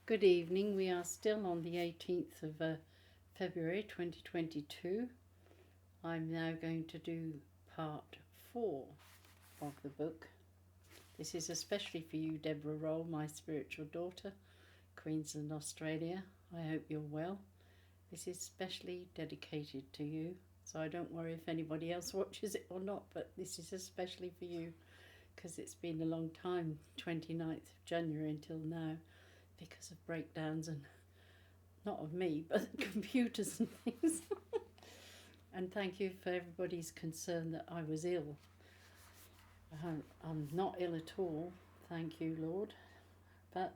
Good evening. We are still on the 18th of February 2022. I'm now going to do part 4 of the book. This is especially for you, Deborah Roll, my spiritual daughter, Queensland, Australia. I hope you're well. This is specially dedicated to you, so I don't worry if anybody else watches it or not, but this is especially for you because it's been a long time, 29th of January until now, because of breakdowns and not of me, but computers and things. And thank you for everybody's concern that I was ill. I'm not ill at all, thank you, Lord. But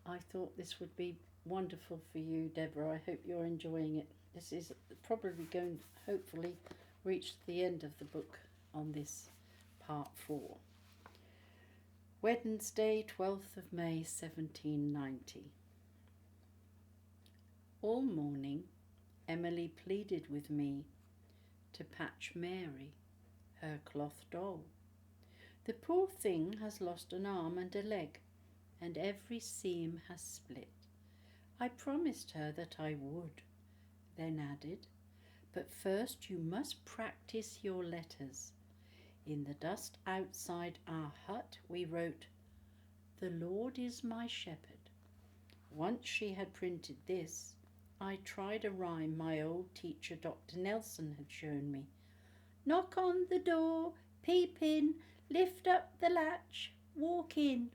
I thought this would be wonderful for you, Deborah. I hope you're enjoying it. This is probably going to hopefully reach the end of the book on this part 4. Wednesday, 12th of May, 1790. All morning, Emily pleaded with me to patch Mary, her cloth doll. The poor thing has lost an arm and a leg, and every seam has split. I promised her that I would, then added, but first you must practice your letters. In the dust outside our hut we wrote, "The Lord is my shepherd." Once she had printed this, I tried a rhyme my old teacher Dr. Nelson had shown me. "Knock on the door, peep in, lift up the latch, walk in."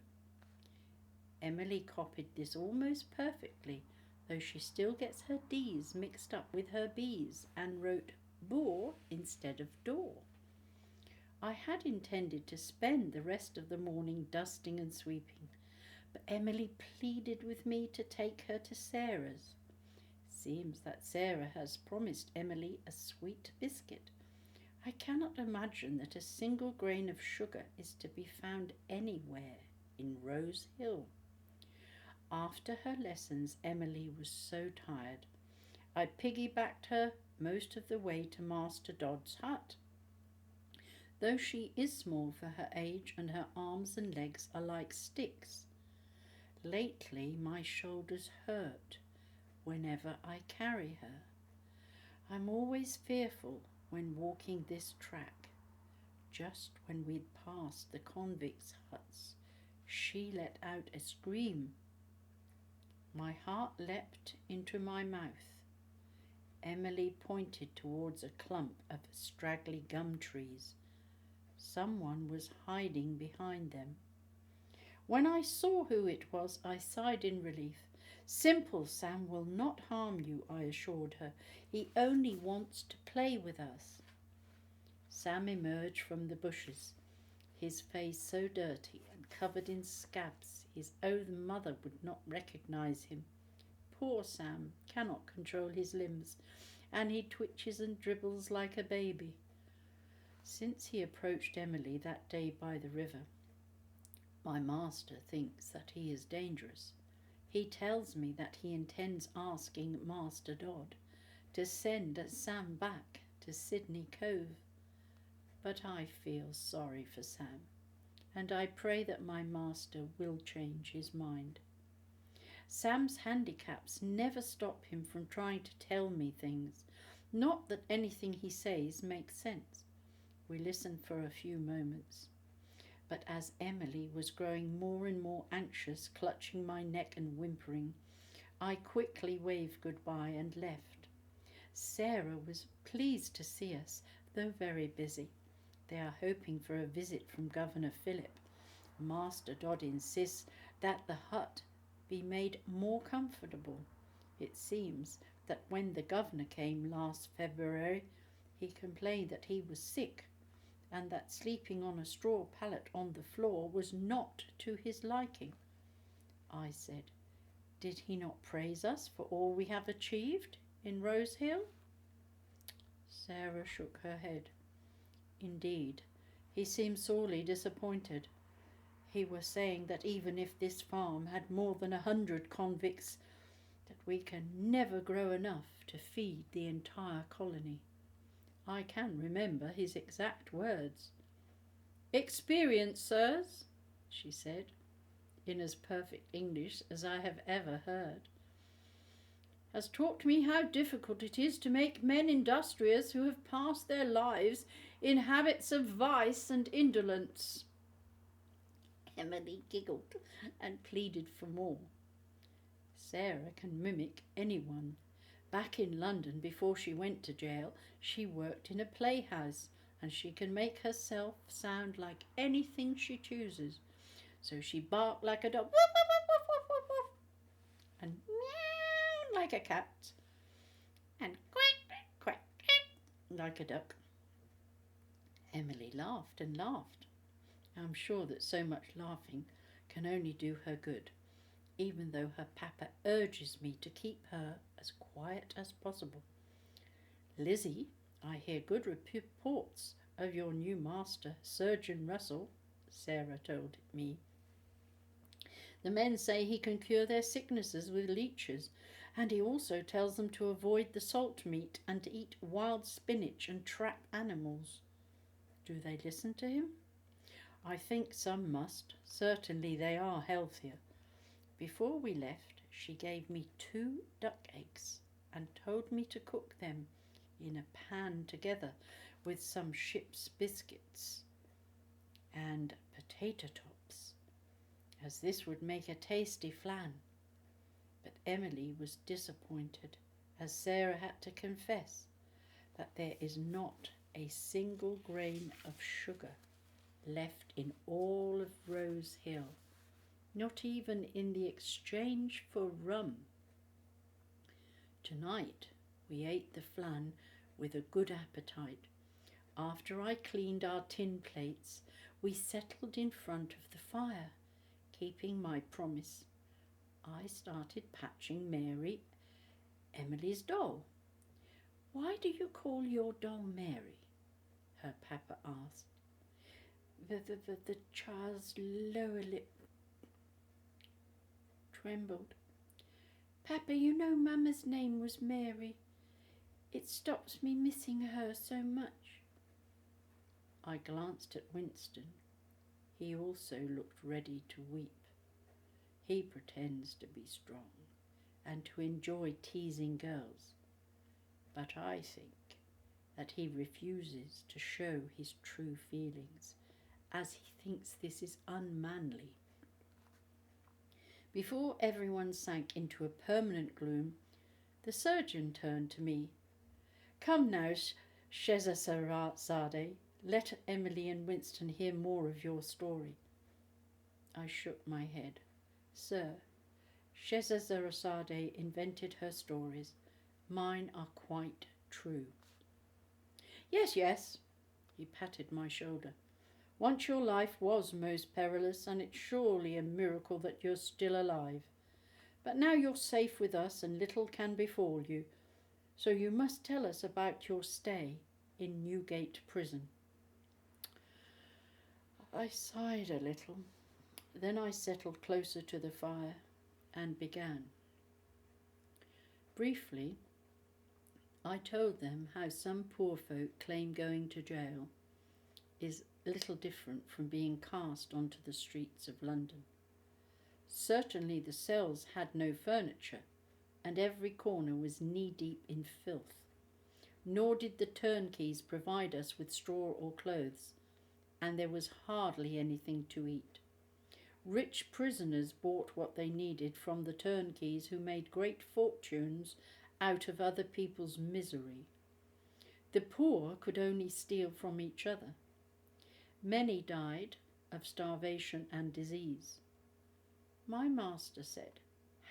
Emily copied this almost perfectly, though she still gets her D's mixed up with her B's and wrote boar instead of door. I had intended to spend the rest of the morning dusting and sweeping, but Emily pleaded with me to take her to Sarah's. Seems that Sarah has promised Emily a sweet biscuit. I cannot imagine that a single grain of sugar is to be found anywhere in Rose Hill. After her lessons, Emily was so tired. I piggybacked her most of the way to Master Dodd's hut. Though she is small for her age and her arms and legs are like sticks. Lately my shoulders hurt whenever I carry her. I'm always fearful when walking this track. Just when we'd passed the convicts' huts, she let out a scream. My heart leapt into my mouth. Emily pointed towards a clump of straggly gum trees. Someone was hiding behind them. When I saw who it was, I sighed in relief. "Simple Sam will not harm you," I assured her. "He only wants to play with us." Sam emerged from the bushes, his face so dirty and covered in scabs his own mother would not recognize him. Poor Sam cannot control his limbs, and he twitches and dribbles like a baby. Since he approached Emily that day by the river, my master thinks that he is dangerous. He tells me that he intends asking Master Dodd to send Sam back to Sydney Cove. But I feel sorry for Sam, and I pray that my master will change his mind. Sam's handicaps never stop him from trying to tell me things. Not that anything he says makes sense. We listened for a few moments. But as Emily was growing more and more anxious, clutching my neck and whimpering, I quickly waved goodbye and left. Sarah was pleased to see us, though very busy. They are hoping for a visit from Governor Phillip. Master Dodd insists that the hut be made more comfortable. It seems that when the governor came last February, he complained that he was sick and that sleeping on a straw pallet on the floor was not to his liking. I said, "Did he not praise us for all we have achieved in Rose Hill?" Sarah shook her head. Indeed, he seemed sorely disappointed. He was saying that even if this farm had more than 100 convicts, that we can never grow enough to feed the entire colony. I can remember his exact words. "Experience, sirs," she said. in as perfect English as I have ever heard, has taught me how difficult it is to make men industrious who have passed their lives in habits of vice and indolence. Emily giggled and pleaded for more. Sarah can mimic anyone. Back in London, before she went to jail, she worked in a playhouse, and she can make herself sound like anything she chooses. So she barked like a dog, woof, woof, woof, woof, woof, woof, and meow like a cat, and quack, quack, quack like a duck. Emily laughed and laughed. I'm sure that so much laughing can only do her good, even though her papa urges me to keep her as quiet as possible. Lizzie, I hear good reports of your new master, Surgeon Russell, Sarah told me. The men say he can cure their sicknesses with leeches, and he also tells them to avoid the salt meat and to eat wild spinach and trap animals. Do they listen to him? I think some must. Certainly they are healthier. Before we left, she gave me 2 duck eggs and told me to cook them in a pan together with some ship's biscuits and potato tops, as this would make a tasty flan. But Emily was disappointed, as Sarah had to confess that there is not a single grain of sugar left in all of Rose Hill, not even in the exchange for rum. Tonight we ate the flan with a good appetite. After I cleaned our tin plates, we settled in front of the fire, keeping my promise. I started patching Mary, Emily's doll. Why do you call your doll Mary? Her papa asked. The child's lower lip trembled. Papa, you know Mama's name was Mary. It stops me missing her so much. I glanced at Winston. He also looked ready to weep. He pretends to be strong and to enjoy teasing girls, but I think that he refuses to show his true feelings, as he thinks this is unmanly. Before everyone sank into a permanent gloom, the surgeon turned to me. Come now, Scheherazade, let Emily and Winston hear more of your story. I shook my head. Sir, Scheherazade invented her stories. Mine are quite true. Yes, yes, he patted my shoulder. Once your life was most perilous, and it's surely a miracle that you're still alive. But now you're safe with us, and little can befall you. So you must tell us about your stay in Newgate Prison. I sighed a little. Then I settled closer to the fire and began. Briefly, I told them how some poor folk claim going to jail is little different from being cast onto the streets of London. Certainly the cells had no furniture, and every corner was knee-deep in filth. Nor did the turnkeys provide us with straw or clothes, and there was hardly anything to eat. Rich prisoners bought what they needed from the turnkeys, who made great fortunes out of other people's misery. The poor could only steal from each other. Many died of starvation and disease. My master said,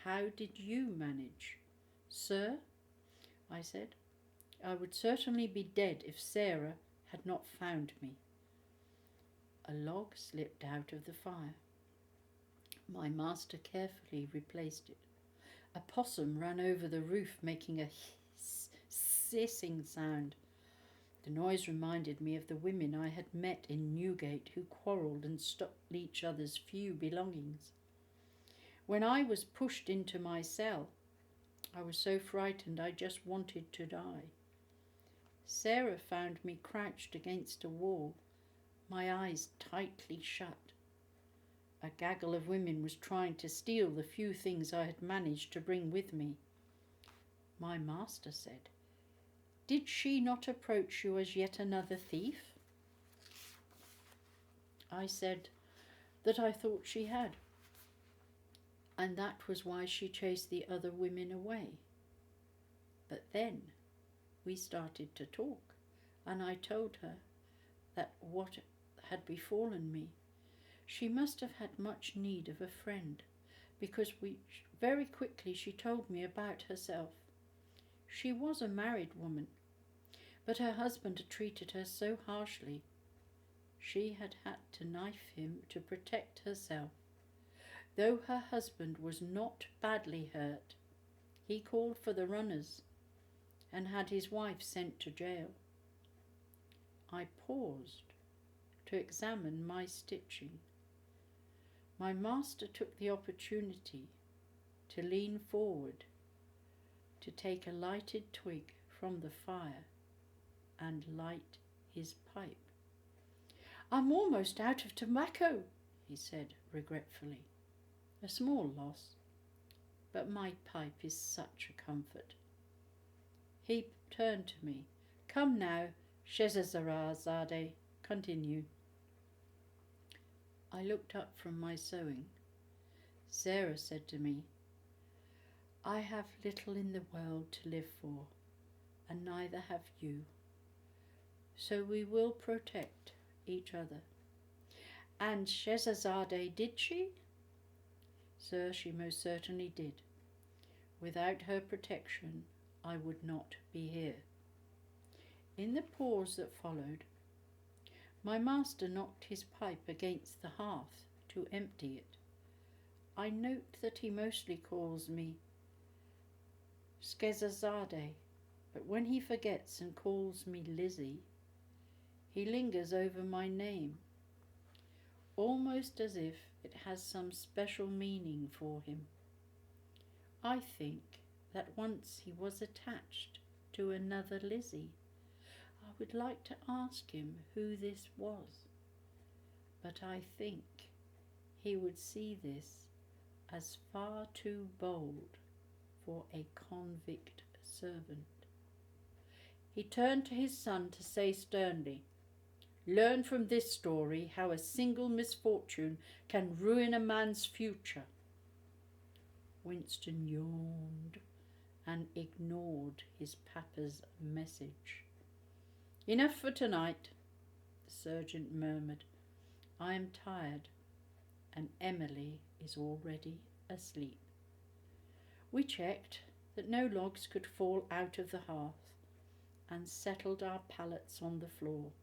"How did you manage?" "Sir," I said, "I would certainly be dead if Sarah had not found me." A log slipped out of the fire. My master carefully replaced it. A possum ran over the roof, making a hissing sound. The noise reminded me of the women I had met in Newgate who quarrelled and stole each other's few belongings. When I was pushed into my cell, I was so frightened I just wanted to die. Sarah found me crouched against a wall, my eyes tightly shut. A gaggle of women was trying to steal the few things I had managed to bring with me. My master said, "Did she not approach you as yet another thief?" I said that I thought she had, and that was why she chased the other women away. But then we started to talk, and I told her that what had befallen me. She must have had much need of a friend, because very quickly she told me about herself. She was a married woman, but her husband had treated her so harshly. She had had to knife him to protect herself. Though her husband was not badly hurt, he called for the runners and had his wife sent to jail. I paused to examine my stitching. My master took the opportunity to lean forward to take a lighted twig from the fire and light his pipe. "I'm almost out of tobacco," he said regretfully. "A small loss, but my pipe is such a comfort." He turned to me. "Come now, Scheherazade, continue." I looked up from my sewing. Sarah said to me, "I have little in the world to live for, and neither have you. So we will protect each other." "And Scheherazade, did she?" "Sir, she most certainly did. Without her protection, I would not be here." In the pause that followed, my master knocked his pipe against the hearth to empty it. I note that he mostly calls me Scheherazade, but when he forgets and calls me Lizzie, he lingers over my name, almost as if it has some special meaning for him. I think that once he was attached to another Lizzie. I would like to ask him who this was, but I think he would see this as far too bold for a convict servant. He turned to his son to say sternly, "Learn from this story how a single misfortune can ruin a man's future." Winston yawned and ignored his papa's message. "Enough for tonight," the sergeant murmured. "I am tired, and Emily is already asleep." We checked that no logs could fall out of the hearth and settled our pallets on the floor.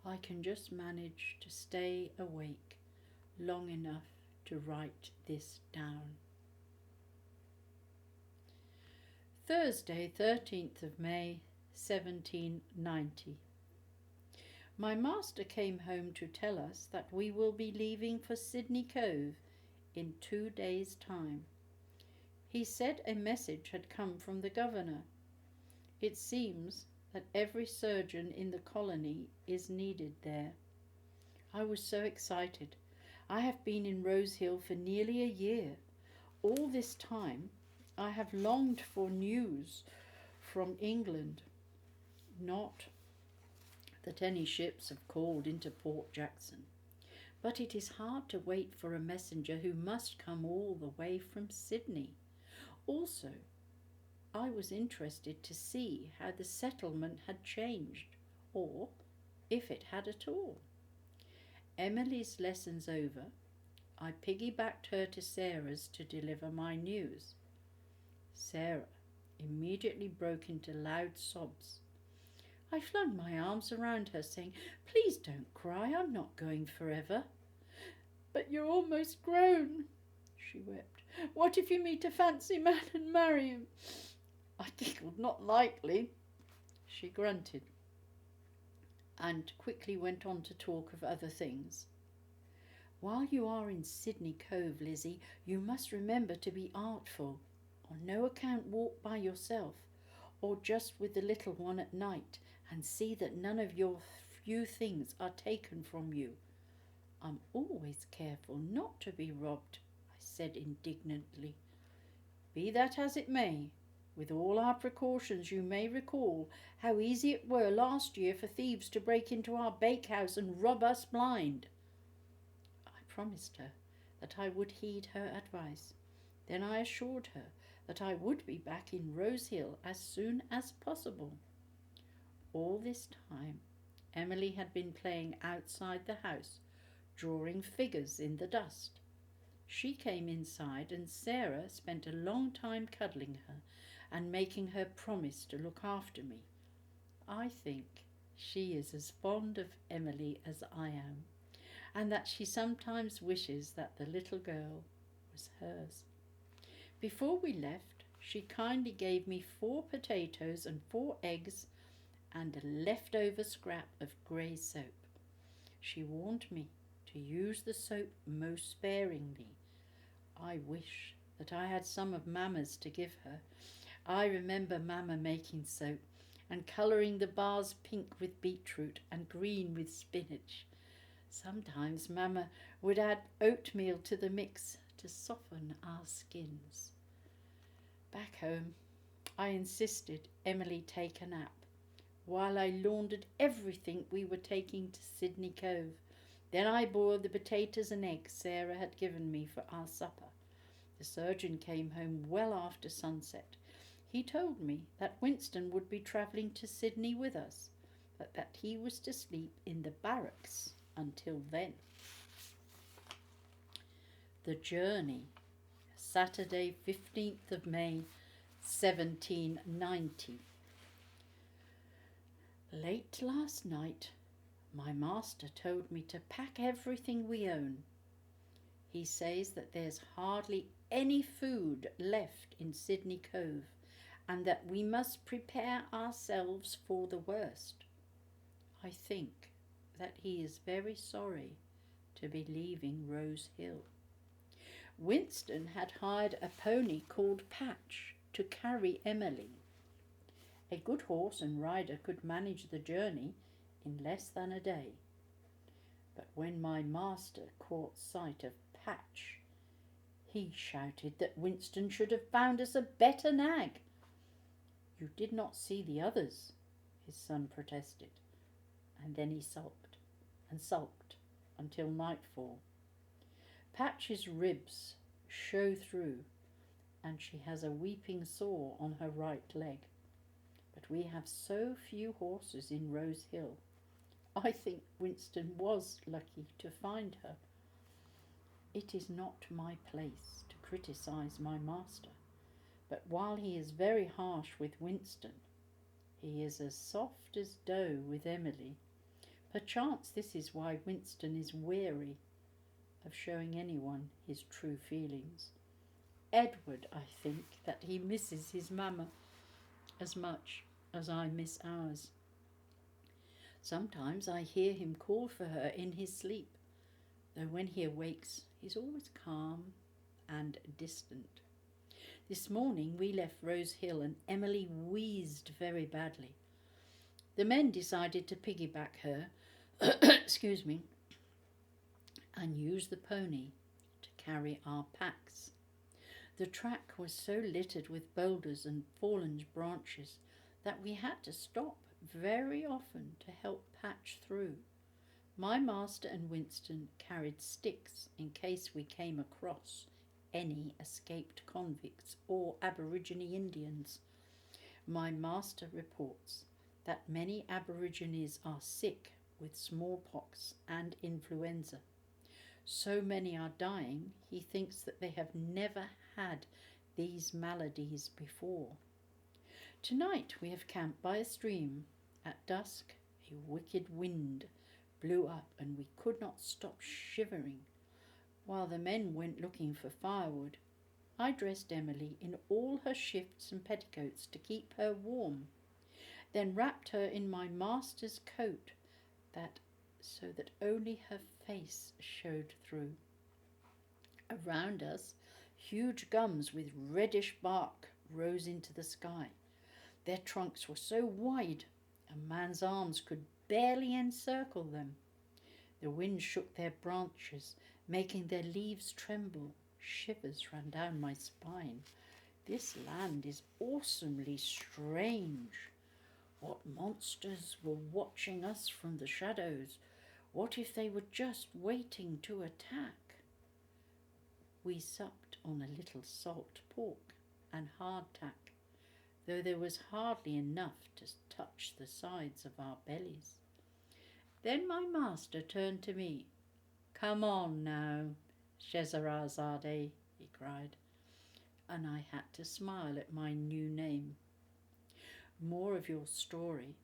I can just manage to stay awake long enough to write this down. Thursday, 13th of May, 1790. My master came home to tell us that we will be leaving for Sydney Cove in 2 days' time. He said a message had come from the governor. It seems that every surgeon in the colony is needed there. I was so excited. I have been in Rosehill for nearly a year. All this time I have longed for news from England. Not that any ships have called into Port Jackson, but it is hard to wait for a messenger who must come all the way from Sydney. Also, I was interested to see how the settlement had changed, or if it had at all. Emily's lessons over, I piggybacked her to Sarah's to deliver my news. Sarah immediately broke into loud sobs. I flung my arms around her, saying, "Please don't cry, I'm not going forever." "But you're almost grown," she wept. "What if you meet a fancy man and marry him?" I giggled. "Not likely." She grunted and quickly went on to talk of other things. "While you are in Sydney Cove, Lizzie, you must remember to be artful. On no account walk by yourself, or just with the little one at night, and see that none of your few things are taken from you. I'm always careful not to be robbed, I said indignantly. Be that as it may, with all our precautions you may recall how easy it were last year for thieves to break into our bakehouse and rob us blind. I promised her that I would heed her advice. Then I assured her that I would be back in Rose Hill as soon as possible. All this time, Emily had been playing outside the house, drawing figures in the dust. She came inside and Sarah spent a long time cuddling her and making her promise to look after me. I think she is as fond of Emily as I am, and that she sometimes wishes that the little girl was hers. Before we left, she kindly gave me 4 potatoes and 4 eggs and a leftover scrap of grey soap. She warned me to use the soap most sparingly. I wish that I had some of Mamma's to give her. I remember Mamma making soap and colouring the bars pink with beetroot and green with spinach. Sometimes Mamma would add oatmeal to the mix to soften our skins. Back home, I insisted Emily take a nap while I laundered everything we were taking to Sydney Cove. Then I boiled the potatoes and eggs Sarah had given me for our supper. The surgeon came home well after sunset. He told me that Winston would be travelling to Sydney with us, but that he was to sleep in the barracks until then. The Journey, Saturday, 15th of May, 1790. Late last night, my master told me to pack everything we own. He says that there's hardly any food left in Sydney Cove and that we must prepare ourselves for the worst. I think that he is very sorry to be leaving Rose Hill. Winston had hired a pony called Patch to carry Emily. A good horse and rider could manage the journey in less than a day. But when my master caught sight of Patch, he shouted that Winston should have found us a better nag. You did not see the others, his son protested, and then he sulked and sulked until nightfall. Patch's ribs show through, and she has a weeping sore on her right leg. But we have so few horses in Rose Hill. I think Winston was lucky to find her. It is not my place to criticise my master, but while he is very harsh with Winston, he is as soft as dough with Emily. Perchance this is why Winston is wary of showing anyone his true feelings. Edward, I think that he misses his mamma as much as I miss ours. Sometimes I hear him call for her in his sleep, though when he awakes he's always calm and distant. This morning we left Rose Hill and Emily wheezed very badly. The men decided to piggyback her excuse me, and use the pony to carry our packs. The track was so littered with boulders and fallen branches that we had to stop very often to help Patch through. My master and Winston carried sticks in case we came across any escaped convicts or Aborigine Indians. My master reports that many Aborigines are sick with smallpox and influenza. So many are dying, he thinks that they have never had these maladies before. Tonight we have camped by a stream. At dusk, a wicked wind blew up and we could not stop shivering. While the men went looking for firewood, I dressed Emily in all her shifts and petticoats to keep her warm, then wrapped her in my master's coat so that only her face showed through. Around us, huge gums with reddish bark rose into the sky. Their trunks were so wide a man's arms could barely encircle them. The wind shook their branches, making their leaves tremble. Shivers ran down my spine. This land is awesomely strange. What monsters were watching us from the shadows? What if they were just waiting to attack? We supped on a little salt pork and hardtack, though there was hardly enough to touch the sides of our bellies. Then my master turned to me. "Come on now, Scheherazade," he cried, and I had to smile at my new name. More of your story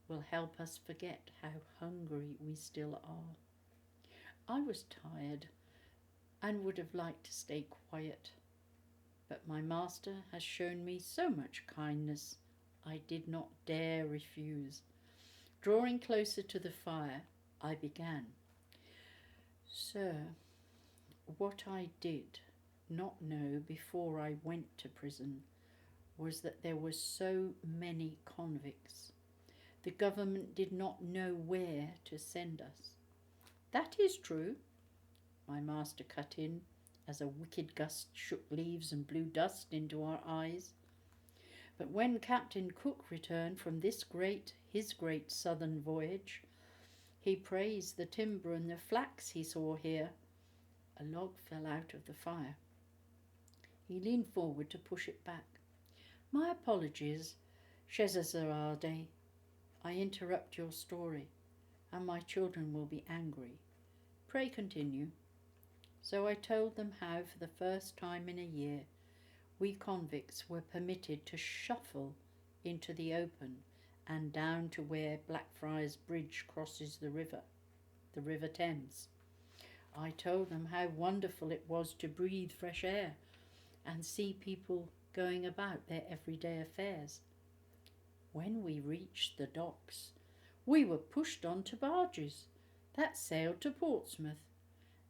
will help us forget how hungry we still are. I was tired and would have liked to stay quiet, but my master has shown me so much kindness I did not dare refuse. Drawing closer to the fire, I began. Sir, what I did not know before I went to prison was that there were so many convicts. The government did not know where to send us. That is true, my master cut in, as a wicked gust shook leaves and blew dust into our eyes. But when Captain Cook returned from his great southern voyage, he praised the timber and the flax he saw here. A log fell out of the fire. He leaned forward to push it back. My apologies, Scheherazade. I interrupt your story, and my children will be angry. Pray continue. So I told them how, for the first time in a year, we convicts were permitted to shuffle into the open and down to where Blackfriars Bridge crosses the River Thames. I told them how wonderful it was to breathe fresh air and see people going about their everyday affairs. When we reached the docks, we were pushed onto barges that sailed to Portsmouth.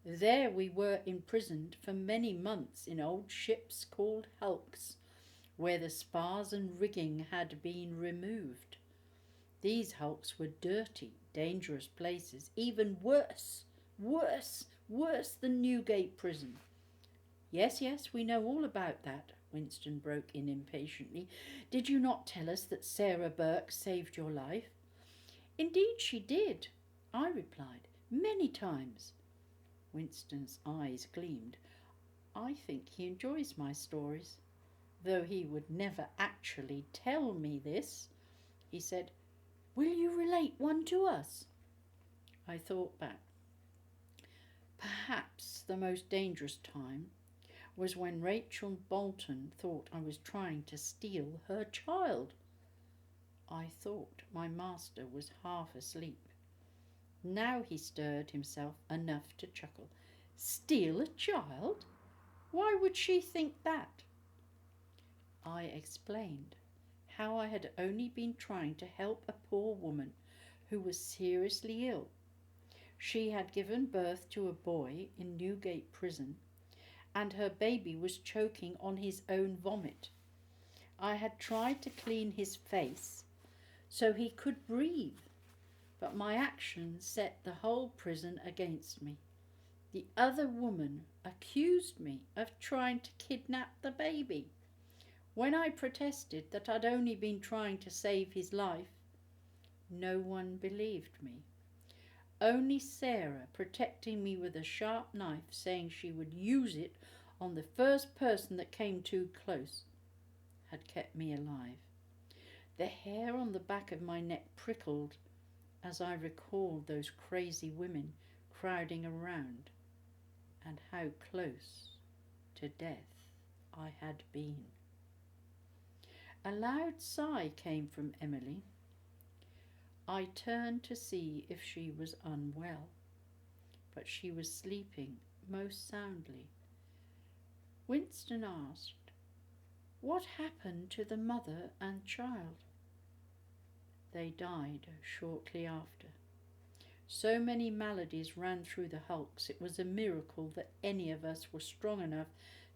There we were imprisoned for many months in old ships called hulks, where the spars and rigging had been removed. These hulks were dirty, dangerous places, even worse than Newgate prison. Yes, we know all about that, Winston broke in impatiently. Did you not tell us that Sarah Burke saved your life? Indeed she did, I replied, many times. Winston's eyes gleamed. I think he enjoys my stories, though he would never actually tell me this. He said, "Will you relate one to us?" I thought back. Perhaps the most dangerous time was when Rachel Bolton thought I was trying to steal her child. I thought my master was half asleep. Now he stirred himself enough to chuckle. Steal a child? Why would she think that? I explained how I had only been trying to help a poor woman who was seriously ill. She had given birth to a boy in Newgate prison, and her baby was choking on his own vomit. I had tried to clean his face so he could breathe, but my actions set the whole prison against me. The other woman accused me of trying to kidnap the baby. When I protested that I'd only been trying to save his life, no one believed me. Only Sarah, protecting me with a sharp knife, saying she would use it on the first person that came too close, had kept me alive. The hair on the back of my neck prickled as I recalled those crazy women crowding around and how close to death I had been. A loud sigh came from Emily. I turned to see if she was unwell, but she was sleeping most soundly. Winston asked, "What happened to the mother and child?" They died shortly after. So many maladies ran through the hulks, it was a miracle that any of us were strong enough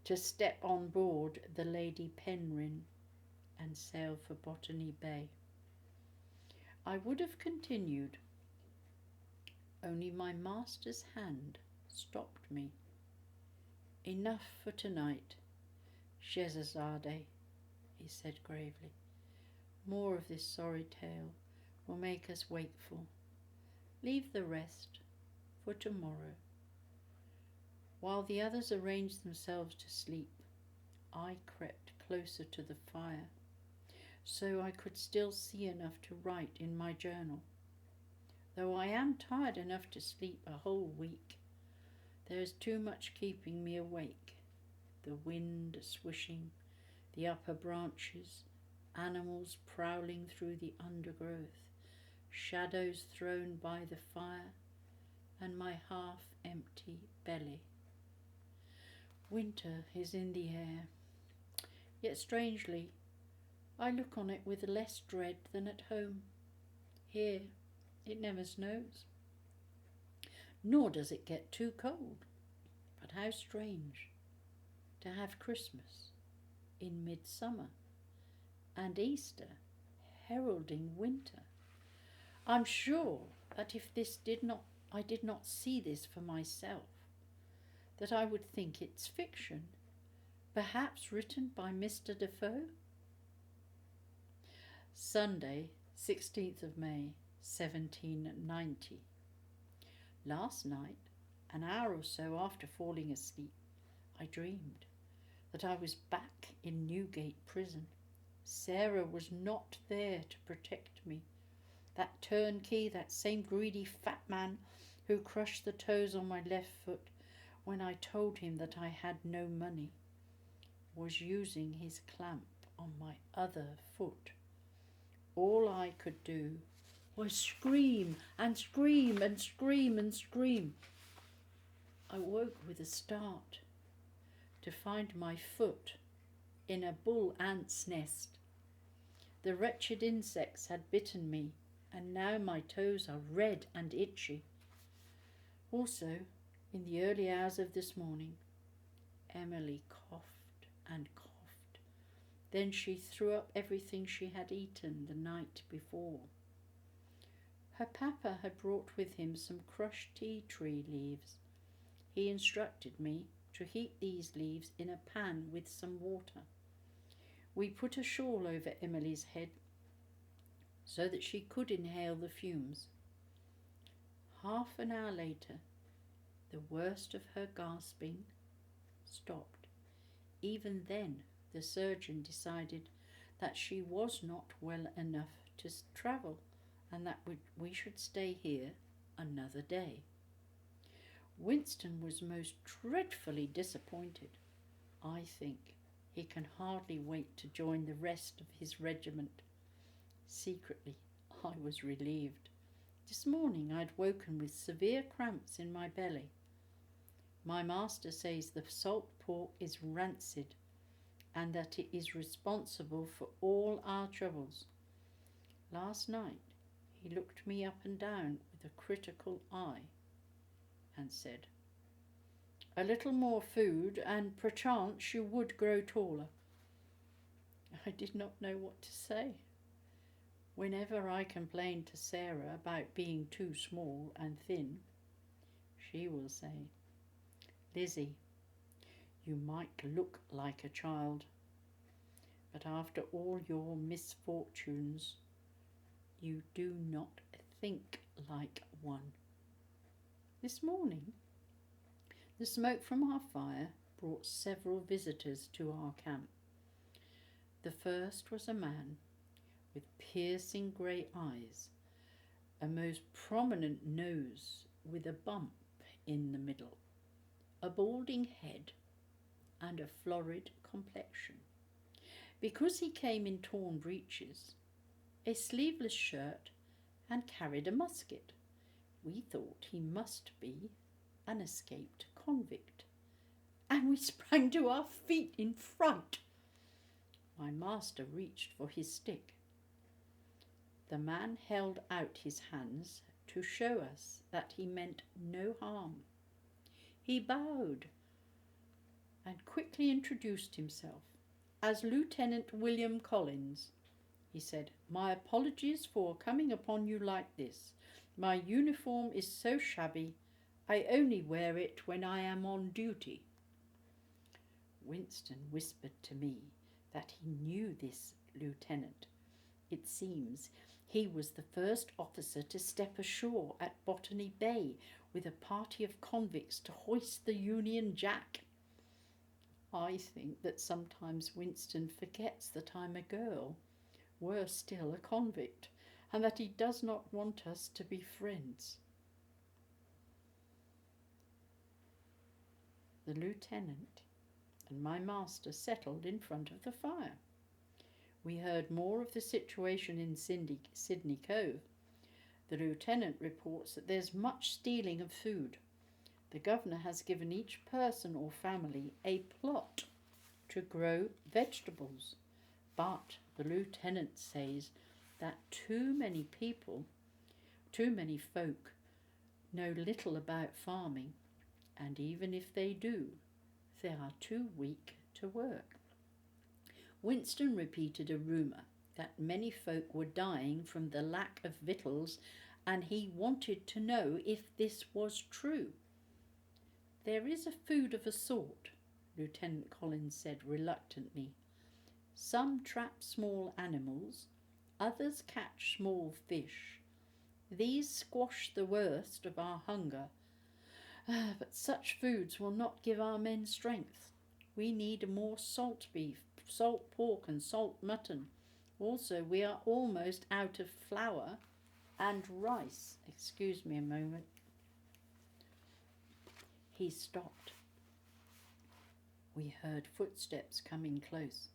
to step on board the Lady Penrhyn and sail for Botany Bay. I would have continued, Only my master's hand stopped me. Enough for tonight, Scheherazade, he said gravely. More of this sorry tale will make us wakeful. Leave the rest for tomorrow. While the others arranged themselves to sleep, I crept closer to the fire, so I could still see enough to write in my journal. Though I am tired enough to sleep a whole week, there is too much keeping me awake. The wind swishing, the upper branches, animals prowling through the undergrowth, shadows thrown by the fire, and my half-empty belly. Winter is in the air, yet strangely, I look on it with less dread than at home. Here, it never snows, nor does it get too cold. But how strange to have Christmas in midsummer and Easter heralding winter. I'm sure that if I did not see this for myself, that I would think it's fiction, perhaps written by Mr. Defoe. Sunday, 16th of May, 1790. Last night, an hour or so after falling asleep, I dreamed that I was back in Newgate Prison. Sarah was not there to protect me. That turnkey, that same greedy fat man who crushed the toes on my left foot when I told him that I had no money, was using his clamp on my other foot. All I could do was scream and scream and scream and scream. I woke with a start to find my foot in a bull ant's nest. The wretched insects had bitten me, and now my toes are red and itchy. Also, in the early hours of this morning, Emily coughed and coughed. Then she threw up everything she had eaten the night before. Her papa had brought with him some crushed tea tree leaves. He instructed me to heat these leaves in a pan with some water. We put a shawl over Emily's head so that she could inhale the fumes. Half an hour later, the worst of her gasping stopped. Even then, the surgeon decided that she was not well enough to travel and that we should stay here another day. Winston was most dreadfully disappointed. I think he can hardly wait to join the rest of his regiment. Secretly, I was relieved. This morning I'd woken with severe cramps in my belly. My master says the salt pork is rancid and that it is responsible for all our troubles. Last night he looked me up and down with a critical eye and said, "A little more food and perchance you would grow taller." I did not know what to say. Whenever I complain to Sarah about being too small and thin, she will say, "Lizzie, you might look like a child, but after all your misfortunes, you do not think like one." This morning, the smoke from our fire brought several visitors to our camp. The first was a man with piercing grey eyes, a most prominent nose with a bump in the middle, a balding head, and a florid complexion. Because he came in torn breeches, a sleeveless shirt, and carried a musket, we thought he must be an escaped convict, and we sprang to our feet in fright. My master reached for his stick. The man held out his hands to show us that he meant no harm. He bowed and quickly introduced himself as Lieutenant William Collins. He said, "My apologies for coming upon you like this, My uniform is so shabby, I only wear it when I am on duty." Winston whispered to me that he knew this lieutenant. It seems he was the first officer to step ashore at Botany Bay with a party of convicts to hoist the Union Jack. I think that sometimes Winston forgets that I'm a girl, worse still a convict, and that he does not want us to be friends. The lieutenant and my master settled in front of the fire. We heard more of the situation in Sydney Cove. The lieutenant reports that there's much stealing of food. The governor has given each person or family a plot to grow vegetables, but the lieutenant says that too many folk know little about farming, and even if they do, they are too weak to work. Winston repeated a rumour that many folk were dying from the lack of victuals, and he wanted to know if this was true. "There is a food of a sort," Lieutenant Collins said reluctantly. "Some trap small animals, others catch small fish. These squash the worst of our hunger. But such foods will not give our men strength. We need more salt beef, salt pork and salt mutton. Also, we are almost out of flour and rice." Excuse me a moment. He stopped. We heard footsteps coming close.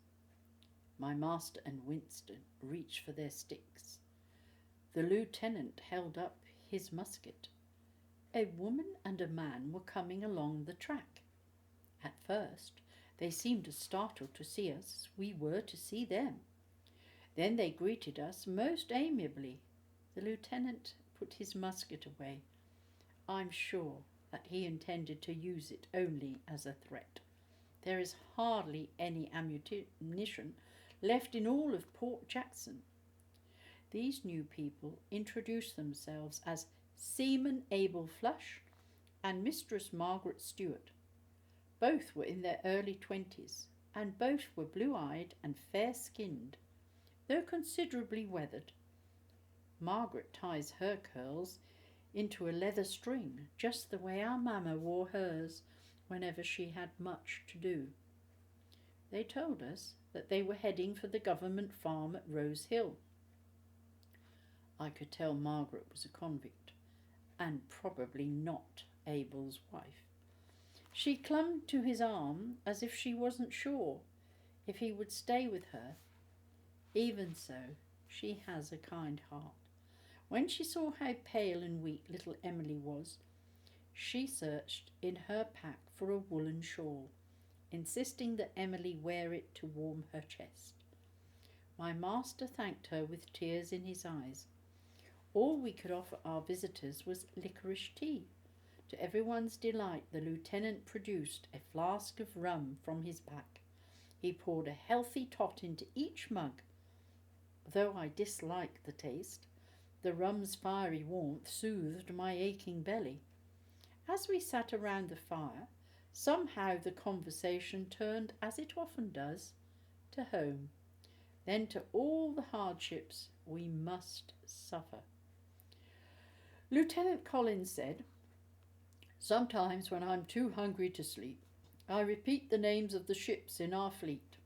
My master and Winston reached for their sticks. The lieutenant held up his musket. A woman and a man were coming along the track. At first, they seemed startled to see us as we were to see them. Then they greeted us most amiably. The lieutenant put his musket away. I'm sure that he intended to use it only as a threat. There is hardly any ammunition left in all of Port Jackson. These new people introduced themselves as Seaman Abel Flush and Mistress Margaret Stewart. Both were in their early 20s, and both were blue-eyed and fair-skinned, though considerably weathered. Margaret ties her curls into a leather string, just the way our mamma wore hers whenever she had much to do. They told us that they were heading for the government farm at Rose Hill. I could tell Margaret was a convict, and probably not Abel's wife. She clung to his arm as if she wasn't sure if he would stay with her. Even so, she has a kind heart. When she saw how pale and weak little Emily was, she searched in her pack for a woolen shawl, insisting that Emily wear it to warm her chest. My master thanked her with tears in his eyes. All we could offer our visitors was licorice tea. To everyone's delight, the lieutenant produced a flask of rum from his pack. He poured a healthy tot into each mug. Though I disliked the taste, the rum's fiery warmth soothed my aching belly. As we sat around the fire, somehow the conversation turned, as it often does, to home, then to all the hardships we must suffer. Lieutenant Collins said, "Sometimes when I'm too hungry to sleep, I repeat the names of the ships in our fleet."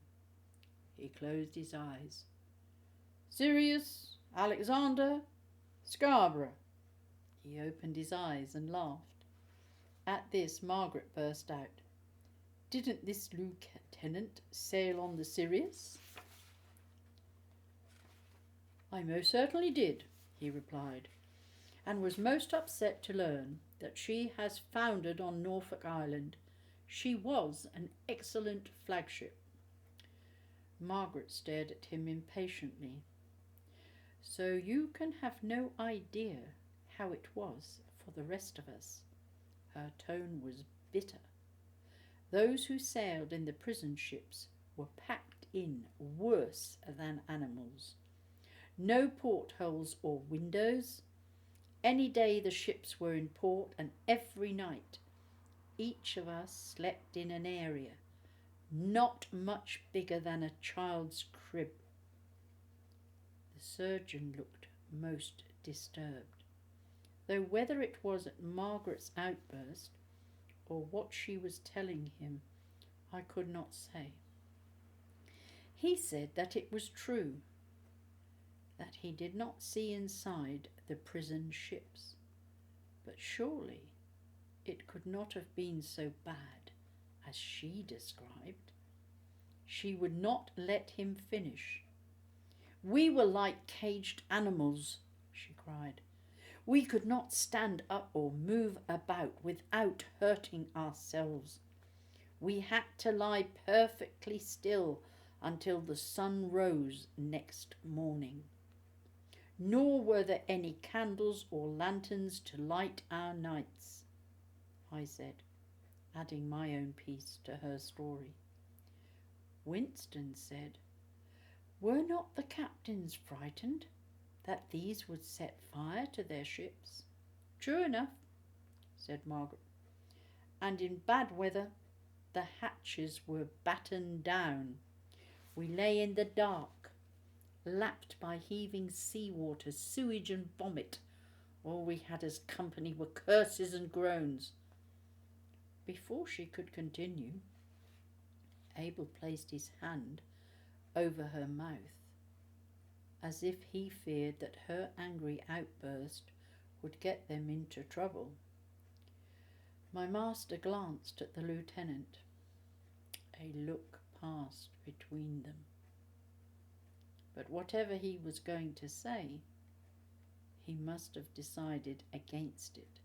He closed his eyes. "Sirius, Alexander, Scarborough." He opened his eyes and laughed. At this, Margaret burst out, "Didn't this lieutenant sail on the Sirius?" "I most certainly did," he replied, "and was most upset to learn that she has foundered on Norfolk Island. She was an excellent flagship." Margaret stared at him impatiently. "So you can have no idea how it was for the rest of us." Her tone was bitter. Those who sailed in the prison ships were packed in worse than animals. No portholes or windows, Any day the ships were in port, and every night each of us slept in an area not much bigger than a child's crib. The surgeon looked most disturbed, though whether it was at Margaret's outburst or what she was telling him, I could not say. He said that it was true, that he did not see inside the prison ships, but surely it could not have been so bad as she described. She would not let him finish. We were like caged animals, she cried. We could not stand up or move about without hurting ourselves. We had to lie perfectly still until the sun rose next morning. Nor were there any candles or lanterns to light our nights, I said, adding my own piece to her story. Winston said, were not the captains frightened that these would set fire to their ships? True enough, said Margaret, and in bad weather the hatches were battened down. We lay in the dark, lapped by heaving seawater, sewage and vomit. All we had as company were curses and groans. Before she could continue, Abel placed his hand over her mouth, as if he feared that her angry outburst would get them into trouble. My master glanced at the lieutenant. A look passed between them. But whatever he was going to say, he must have decided against it,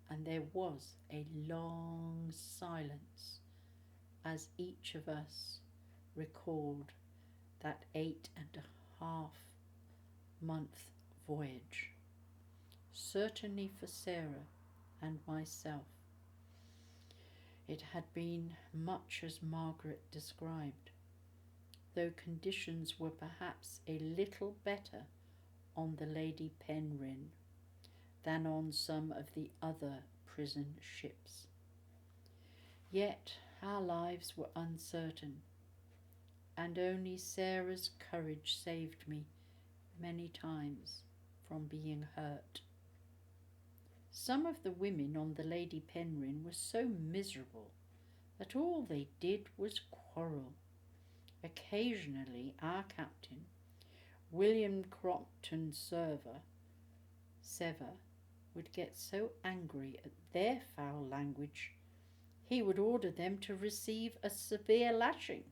and there was a long silence as each of us recalled that 8.5-month voyage. Certainly for Sarah and myself, it had been much as Margaret described, though conditions were perhaps a little better on the Lady Penrhyn than on some of the other prison ships. Yet our lives were uncertain, and only Sarah's courage saved me many times from being hurt. Some of the women on the Lady Penrhyn were so miserable that all they did was quarrel. Occasionally our captain, William Crompton Sever, would get so angry at their foul language he would order them to receive a severe lashing.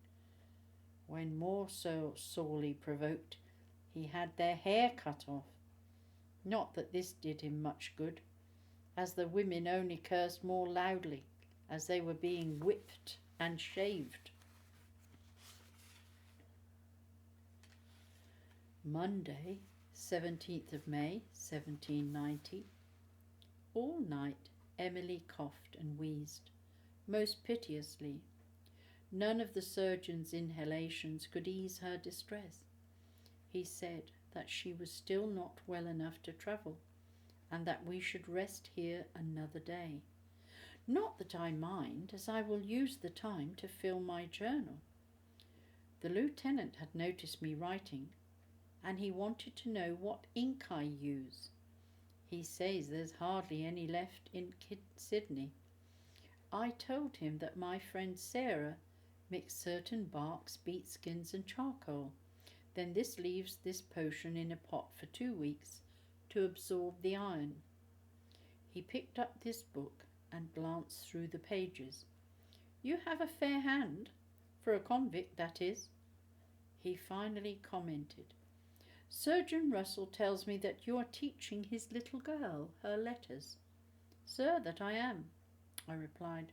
When more so sorely provoked, he had their hair cut off. Not that this did him much good, as the women only cursed more loudly as they were being whipped and shaved. Monday, 17th of May, 1790. All night Emily coughed and wheezed, most piteously. None of the surgeon's inhalations could ease her distress. He said that she was still not well enough to travel, and that we should rest here another day. Not that I mind, as I will use the time to fill my journal. The lieutenant had noticed me writing, and he wanted to know what ink I use. He says there's hardly any left in Sydney. I told him that my friend Sarah mixed certain barks, beet skins and charcoal. Then this leaves this potion in a pot for 2 weeks to absorb the iron. He picked up this book and glanced through the pages. You have a fair hand, for a convict, that is. He finally commented, Surgeon Russell tells me that you are teaching his little girl her letters. Sir, that I am, I replied.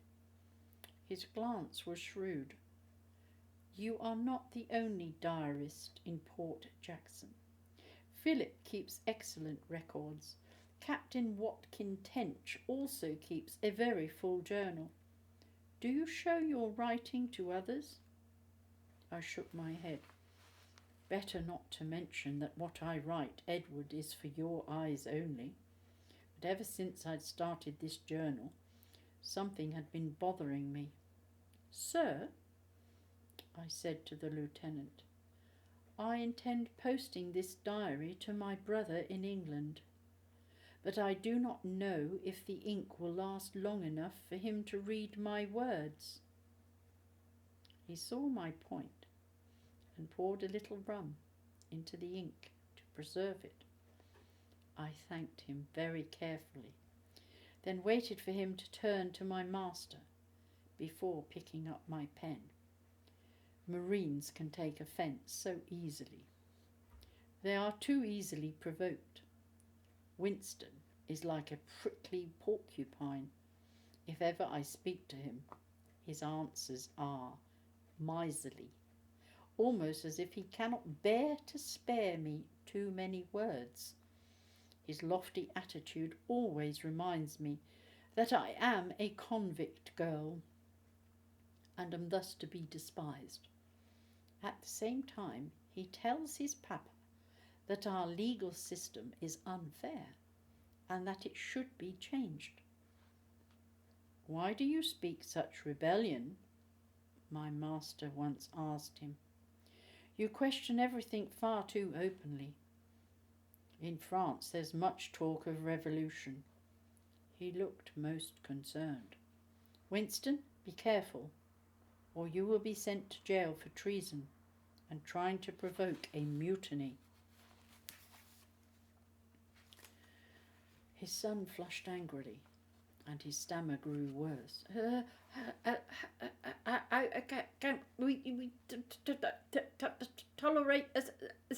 His glance was shrewd. You are not the only diarist in Port Jackson. Philip keeps excellent records. Captain Watkin Tench also keeps a very full journal. Do you show your writing to others? I shook my head. Better not to mention that what I write, Edward, is for your eyes only. But ever since I'd started this journal, something had been bothering me. "Sir," I said to the lieutenant, "I intend posting this diary to my brother in England, but I do not know if the ink will last long enough for him to read my words." He saw my point and poured a little rum into the ink to preserve it. I thanked him very carefully, then waited for him to turn to my master before picking up my pen. Marines can take offence so easily. They are too easily provoked. Winston is like a prickly porcupine. If ever I speak to him, his answers are miserly, almost as if he cannot bear to spare me too many words. His lofty attitude always reminds me that I am a convict girl and am thus to be despised. At the same time, he tells his papa that our legal system is unfair and that it should be changed. "Why do you speak such rebellion?" my master once asked him. "You question everything far too openly. In France there's much talk of revolution." He looked most concerned. "Winston, be careful, or you will be sent to jail for treason and trying to provoke a mutiny." His son flushed angrily, and his stammer grew worse. I can't we tolerate a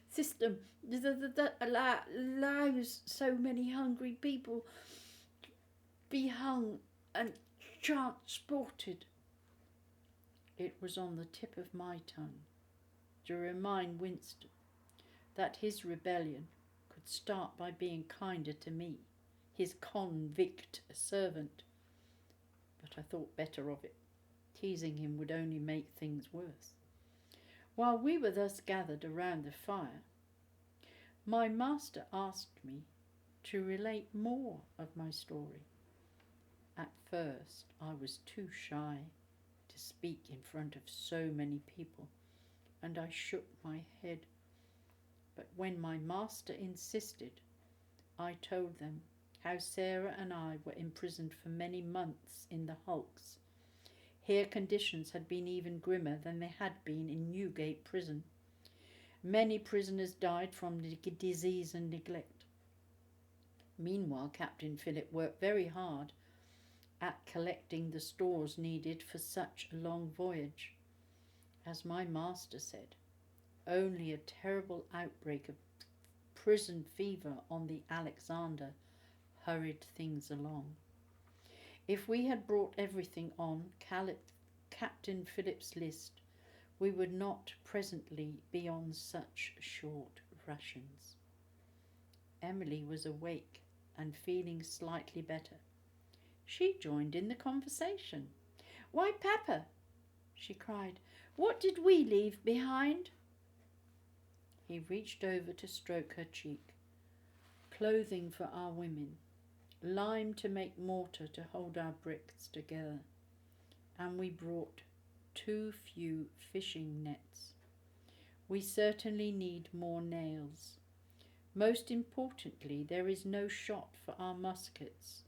system that allows so many hungry people to be hung and transported." It was on the tip of my tongue to remind Winston that his rebellion could start by being kinder to me, his convict servant. But I thought better of it. Teasing him would only make things worse. While we were thus gathered around the fire, my master asked me to relate more of my story. At first, I was too shy to speak in front of so many people, and I shook my head. But when my master insisted, I told them how Sarah and I were imprisoned for many months in the hulks. Here conditions had been even grimmer than they had been in Newgate prison. Many prisoners died from disease and neglect. Meanwhile, Captain Phillip worked very hard at collecting the stores needed for such a long voyage. As my master said, only a terrible outbreak of prison fever on the Alexander hurried things along. If we had brought everything on Captain Phillip's list, we would not presently be on such short rations. Emily was awake and feeling slightly better. She joined in the conversation. "Why, Papa," she cried, "what did we leave behind?" He reached over to stroke her cheek. "Clothing for our women, lime to make mortar to hold our bricks together, and we brought too few fishing nets. We certainly need more nails. Most importantly, there is no shot for our muskets,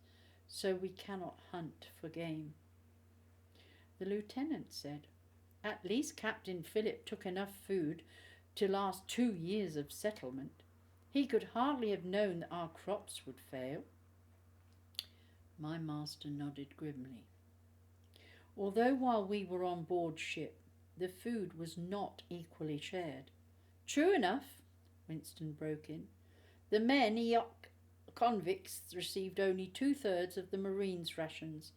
so we cannot hunt for game." The lieutenant said, "At least Captain Phillip took enough food to last 2 years of settlement. He could hardly have known that our crops would fail." My master nodded grimly. Although while we were on board ship, the food was not equally shared. "True enough," Winston broke in. "The men, convicts, received only 2/3 of the Marines' rations,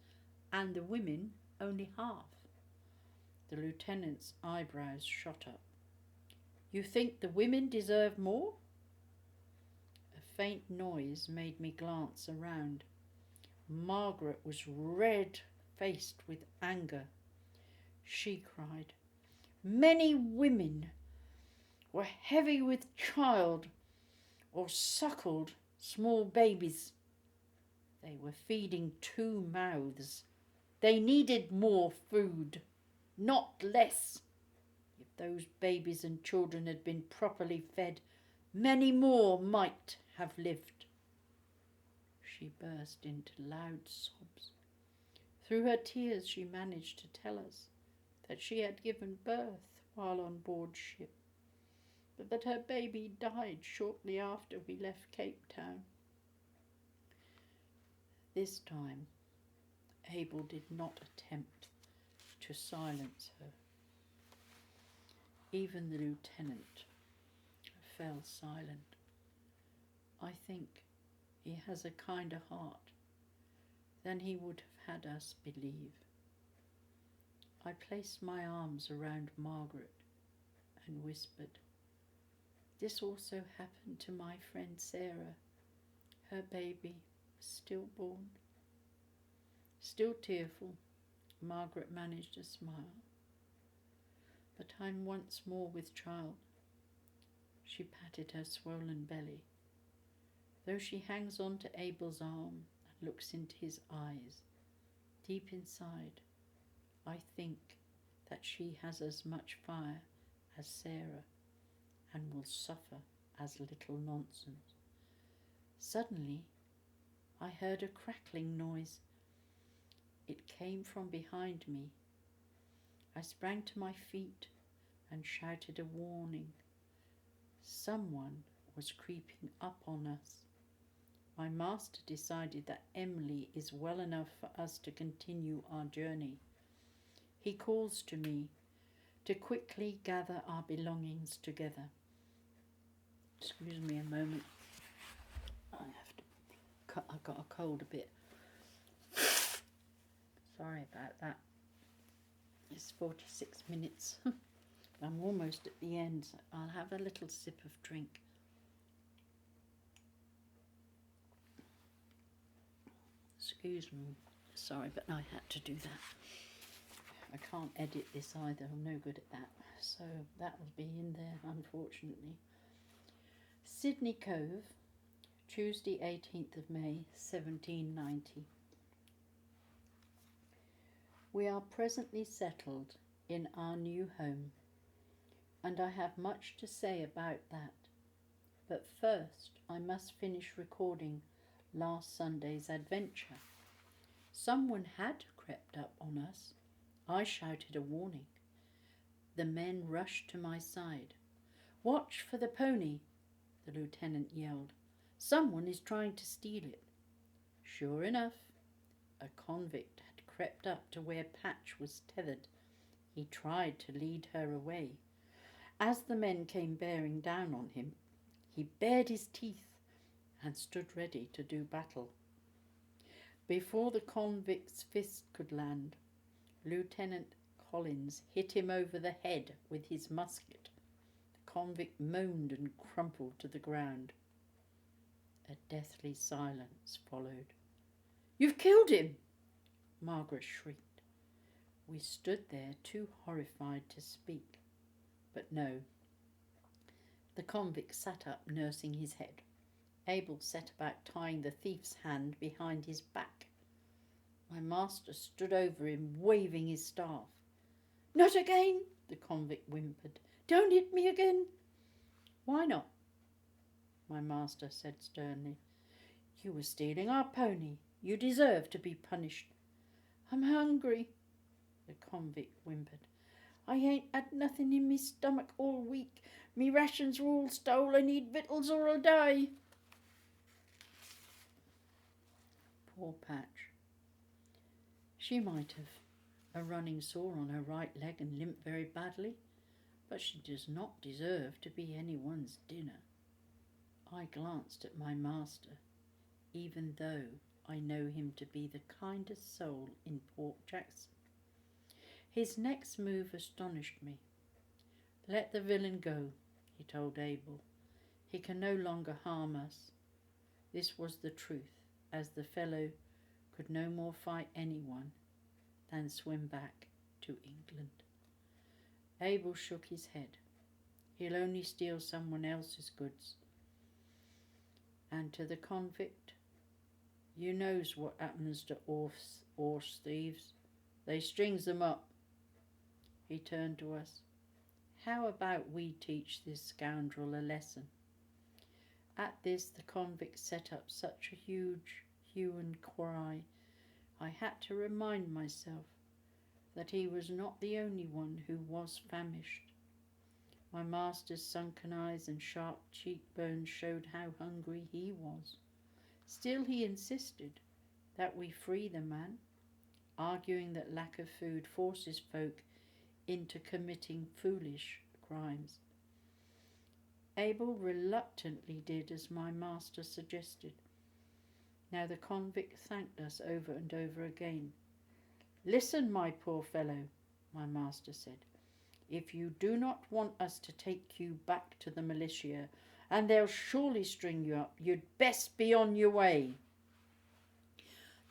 and the women only half." The lieutenant's eyebrows shot up. "You think the women deserve more?" A faint noise made me glance around. Margaret was red-faced with anger. She cried, "Many women were heavy with child or suckled small babies. They were feeding two mouths. They needed more food, not less. If those babies and children had been properly fed, many more might have lived. She burst into loud sobs. Through her tears she managed to tell us that she had given birth while on board ship, but that her baby died shortly after we left Cape Town. This time, Abel did not attempt to silence her. Even the lieutenant fell silent. I think he has a kinder heart than he would have had us believe. I placed my arms around Margaret and whispered, "This also happened to my friend Sarah. Her baby was stillborn." Still tearful, Margaret managed a smile. "But I'm once more with child." She patted her swollen belly. Though she hangs on to Abel's arm and looks into his eyes, deep inside, I think that she has as much fire as Sarah and will suffer as little nonsense. Suddenly, I heard a crackling noise. It came from behind me. I sprang to my feet and shouted a warning. Someone was creeping up on us. My master decided that Emily is well enough for us to continue our journey. He calls to me to quickly gather our belongings together. Excuse me a moment. I've got a cold a bit. Sorry about that. It's 46 minutes. I'm almost at the end. So I'll have a little sip of drink. Excuse me. Sorry, but I had to do that. I can't edit this either. I'm no good at that. So that will be in there, unfortunately. Sydney Cove, Tuesday 18th of May, 1790. We are presently settled in our new home, and I have much to say about that. But first I must finish recording last Sunday's adventure. Someone had crept up on us. I shouted a warning. The men rushed to my side. "Watch for the pony," the lieutenant yelled. "Someone is trying to steal it." Sure enough, a convict had crept up to where Patch was tethered. He tried to lead her away. As the men came bearing down on him, he bared his teeth and stood ready to do battle. Before the convict's fist could land, Lieutenant Collins hit him over the head with his musket. The convict moaned and crumpled to the ground. A deathly silence followed. "You've killed him!" Margaret shrieked. We stood there too horrified to speak. But no. The convict sat up, nursing his head. Abel set about tying the thief's hand behind his back. My master stood over him, waving his staff. "Not again," the convict whimpered. "Don't hit me again." "Why not?" My master said sternly. "You were stealing our pony. You deserve to be punished." "I'm hungry," the convict whimpered. "I ain't had nothing in me stomach all week. Me rations were all stole. I need victuals or I'll die." Poor Patch. She might have a running sore on her right leg and limp very badly, but she does not deserve to be anyone's dinner. I glanced at my master, even though I know him to be the kindest soul in Port Jackson. His next move astonished me. "Let the villain go," he told Abel. "He can no longer harm us." This was the truth, as the fellow could no more fight anyone than swim back to England. Abel shook his head. "He'll only steal someone else's goods." And to the convict, You knows what happens to horse thieves. They strings them up. He turned to us. How about we teach this scoundrel a lesson? At this the convicts set up such a huge hue and cry. I had to remind myself that he was not the only one who was famished. My master's sunken eyes and sharp cheekbones showed how hungry he was. Still he insisted that we free the man, arguing that lack of food forces folk into committing foolish crimes. Abel reluctantly did as my master suggested. Now the convict thanked us over and over again. Listen, my poor fellow, my master said. If you do not want us to take you back to the militia, and they'll surely string you up, you'd best be on your way.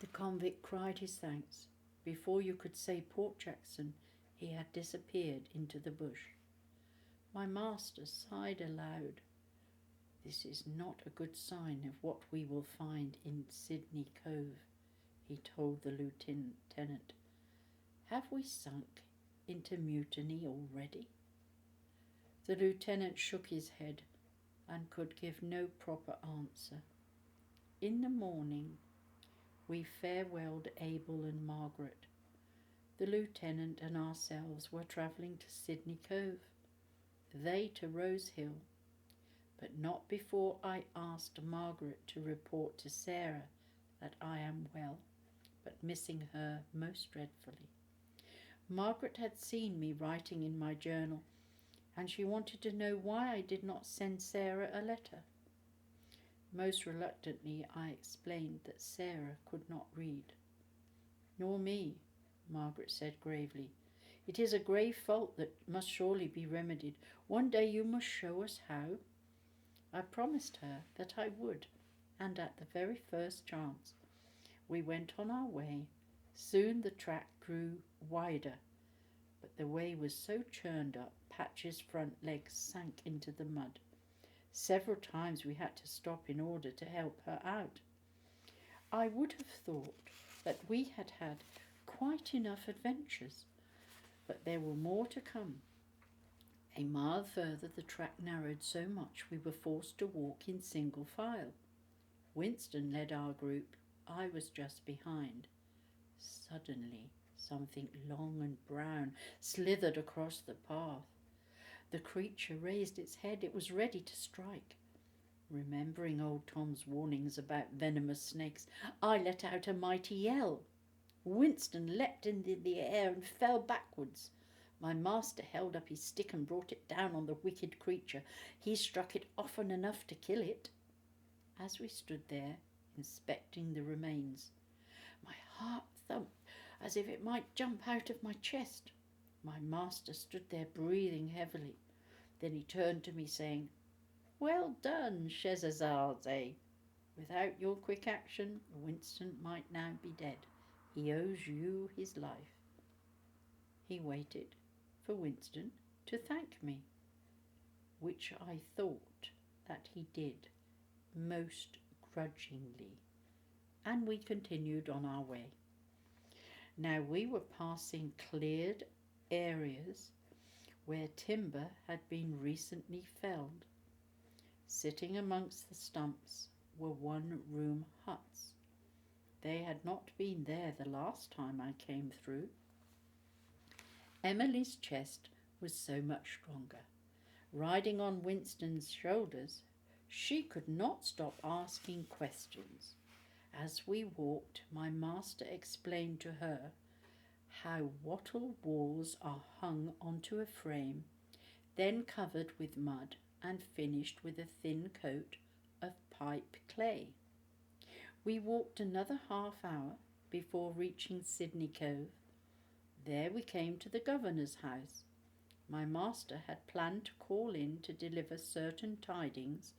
The convict cried his thanks. Before you could say Port Jackson, he had disappeared into the bush. My master sighed aloud. This is not a good sign of what we will find in Sydney Cove, he told the lieutenant. Have we sunk into mutiny already? The lieutenant shook his head and could give no proper answer. In the morning, we farewelled Abel and Margaret. The lieutenant and ourselves were travelling to Sydney Cove, they to Rose Hill, but not before I asked Margaret to report to Sarah that I am well, but missing her most dreadfully. Margaret had seen me writing in my journal, and she wanted to know why I did not send Sarah a letter. Most reluctantly I explained that Sarah could not read. Nor me, Margaret said gravely. It is a grave fault that must surely be remedied. One day you must show us how. I promised her that I would, and at the very first chance. We went on our way. Soon the track grew wider, but the way was so churned up, Patch's front legs sank into the mud. Several times we had to stop in order to help her out. I would have thought that we had had quite enough adventures, but there were more to come. A mile further the track narrowed so much we were forced to walk in single file. Winston led our group. I was just behind. Suddenly, something long and brown slithered across the path. The creature raised its head. It was ready to strike. Remembering old Tom's warnings about venomous snakes, I let out a mighty yell. Winston leapt into the air and fell backwards. My master held up his stick and brought it down on the wicked creature. He struck it often enough to kill it. As we stood there, inspecting the remains, my heart thumped as if it might jump out of my chest. My master stood there breathing heavily. Then he turned to me saying, Well done, Shehrazade. Without your quick action, Winston might now be dead. He owes you his life. He waited for Winston to thank me, which I thought that he did most grudgingly, and we continued on our way. Now we were passing cleared areas where timber had been recently felled. Sitting amongst the stumps were one-room huts. They had not been there the last time I came through. Emily's chest was so much stronger. Riding on Winston's shoulders, she could not stop asking questions. As we walked, my master explained to her how wattle walls are hung onto a frame, then covered with mud and finished with a thin coat of pipe clay. We walked another half hour before reaching Sydney Cove. There we came to the governor's house. My master had planned to call in to deliver certain tidings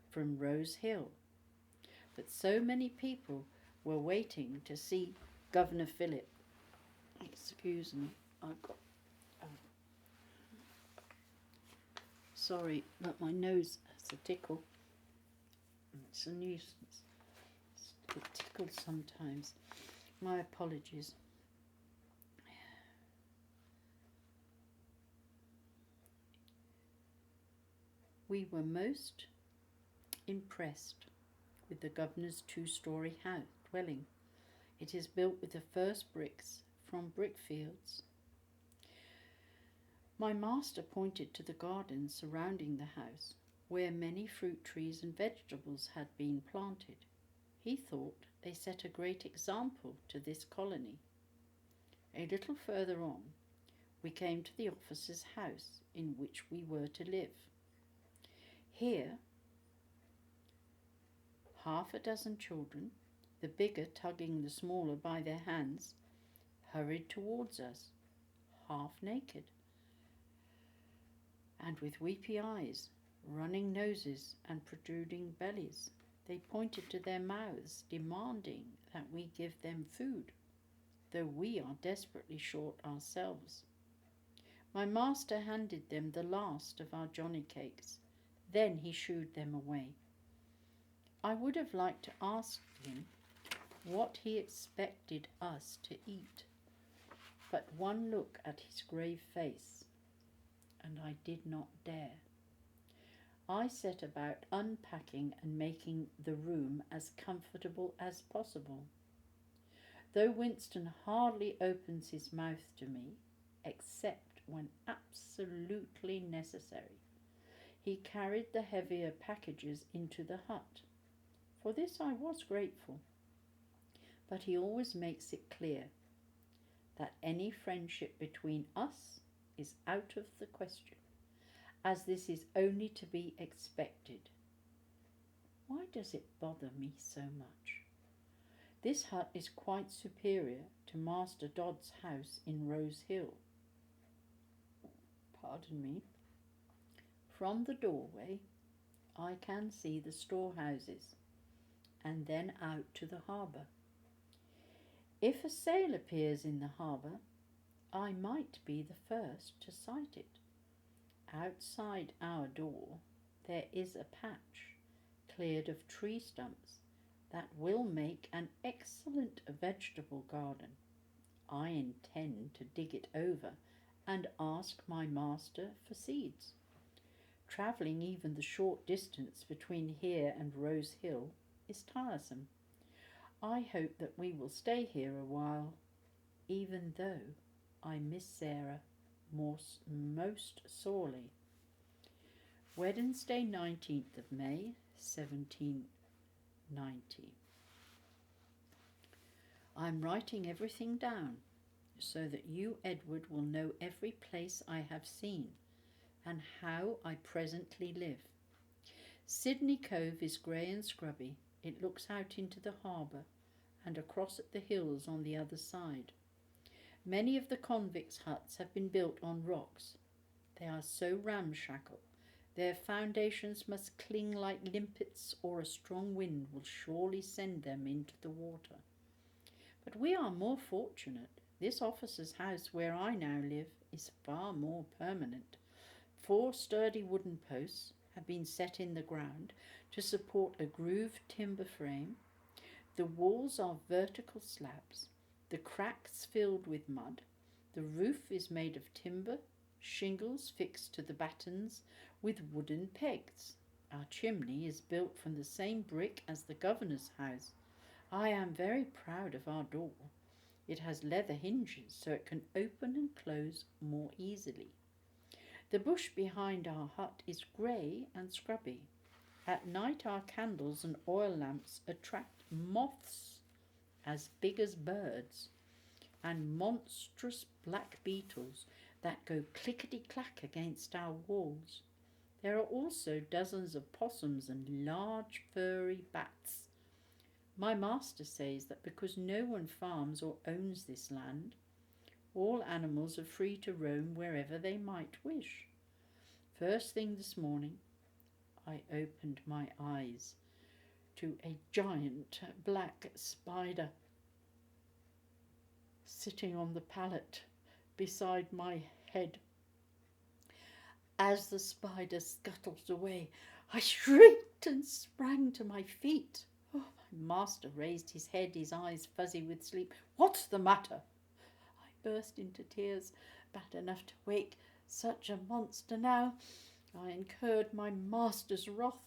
from Rose Hill, but so many people were waiting to see Governor Phillip. Excuse me, I've got... sorry, but my nose has a tickle. It's a nuisance. It tickles sometimes. My apologies. We were most impressed with the governor's 2-story house dwelling. It is built with the first bricks from brickfields. My master pointed to the garden surrounding the house, where many fruit trees and vegetables had been planted. He thought they set a great example to this colony. A little further on, we came to the officer's house in which we were to live. Here, half a dozen children, the bigger tugging the smaller by their hands, hurried towards us, half naked, and with weepy eyes, running noses and protruding bellies. They pointed to their mouths, demanding that we give them food, though we are desperately short ourselves. My master handed them the last of our Johnny cakes. Then he shooed them away. I would have liked to ask him what he expected us to eat, but one look at his grave face, and I did not dare. I set about unpacking and making the room as comfortable as possible. Though Winston hardly opens his mouth to me, except when absolutely necessary, he carried the heavier packages into the hut. For this I was grateful, but he always makes it clear that any friendship between us is out of the question, as this is only to be expected. Why does it bother me so much? This hut is quite superior to Master Dodd's house in Rose Hill. Pardon me. From the doorway, I can see the storehouses, and then out to the harbour. If a sail appears in the harbour, I might be the first to sight it. Outside our door, there is a patch cleared of tree stumps that will make an excellent vegetable garden. I intend to dig it over and ask my master for seeds. Travelling even the short distance between here and Rose Hill is tiresome. I hope that we will stay here a while, even though I miss Sarah most sorely. Wednesday, 19th of May, 1790. I'm writing everything down so that you, Edward, will know every place I have seen and how I presently live. Sydney Cove is grey and scrubby. It looks out into the harbour and across at the hills on the other side. Many of the convicts' huts have been built on rocks. They are so ramshackle, their foundations must cling like limpets, or a strong wind will surely send them into the water. But we are more fortunate. This officer's house where I now live is far more permanent. 4 sturdy wooden posts have been set in the ground to support a grooved timber frame. The walls are vertical slabs, the cracks filled with mud. The roof is made of timber, shingles fixed to the battens with wooden pegs. Our chimney is built from the same brick as the governor's house. I am very proud of our door. It has leather hinges so it can open and close more easily. The bush behind our hut is grey and scrubby. At night our candles and oil lamps attract moths as big as birds and monstrous black beetles that go clickety-clack against our walls. There are also dozens of possums and large furry bats. My master says that because no one farms or owns this land, all animals are free to roam wherever they might wish. First thing this morning, I opened my eyes to a giant black spider sitting on the pallet beside my head. As the spider scuttled away, I shrieked and sprang to my feet. Oh my Master raised his head, his eyes fuzzy with sleep. "What's the matter?" I burst into tears, bad enough to wake such a monster now. I incurred my master's wrath.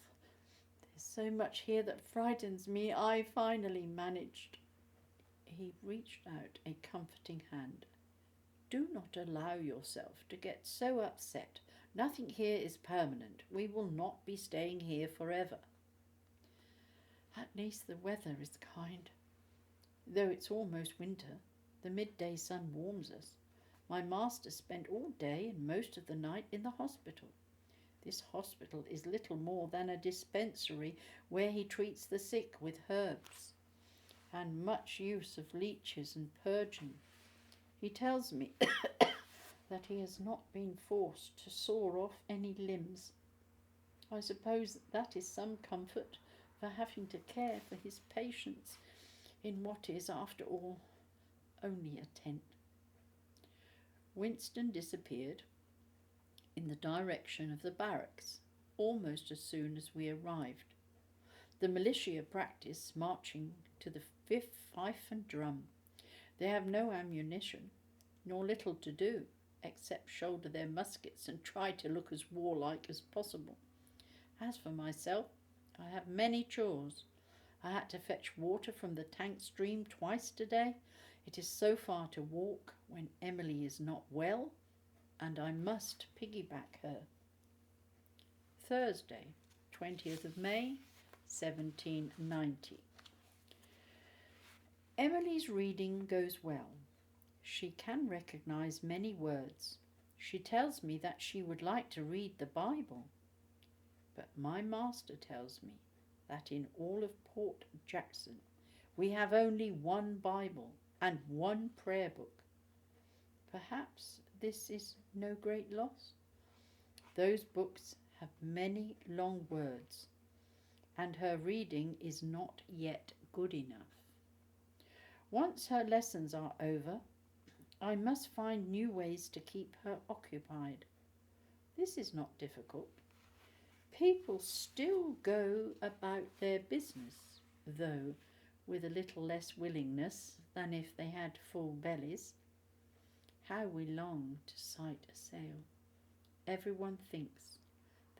"There's so much here that frightens me," I finally managed. He reached out a comforting hand. "Do not allow yourself to get so upset. Nothing here is permanent. We will not be staying here forever. At least the weather is kind. Though it's almost winter, the midday sun warms us. My master spent all day and most of the night in the hospital. This hospital is little more than a dispensary where he treats the sick with herbs and much use of leeches and purging. He tells me that he has not been forced to saw off any limbs. I suppose that is some comfort for having to care for his patients in what is, after all, only a tent." Winston disappeared in the direction of the barracks almost as soon as we arrived. The militia practice marching to the fifth fife and drum. They have no ammunition, nor little to do, except shoulder their muskets and try to look as warlike as possible. As for myself, I have many chores. I had to fetch water from the tank stream twice today. It is so far to walk when Emily is not well, and I must piggyback her. Thursday, 20th of May, 1790. Emily's reading goes well. She can recognize many words. She tells me that she would like to read the Bible. But my master tells me that in all of Port Jackson we have only one Bible and one prayer book. Perhaps this is no great loss. Those books have many long words, and her reading is not yet good enough. Once her lessons are over, I must find new ways to keep her occupied. This is not difficult. People still go about their business, though with a little less willingness than if they had full bellies. How we long to sight a sail. Everyone thinks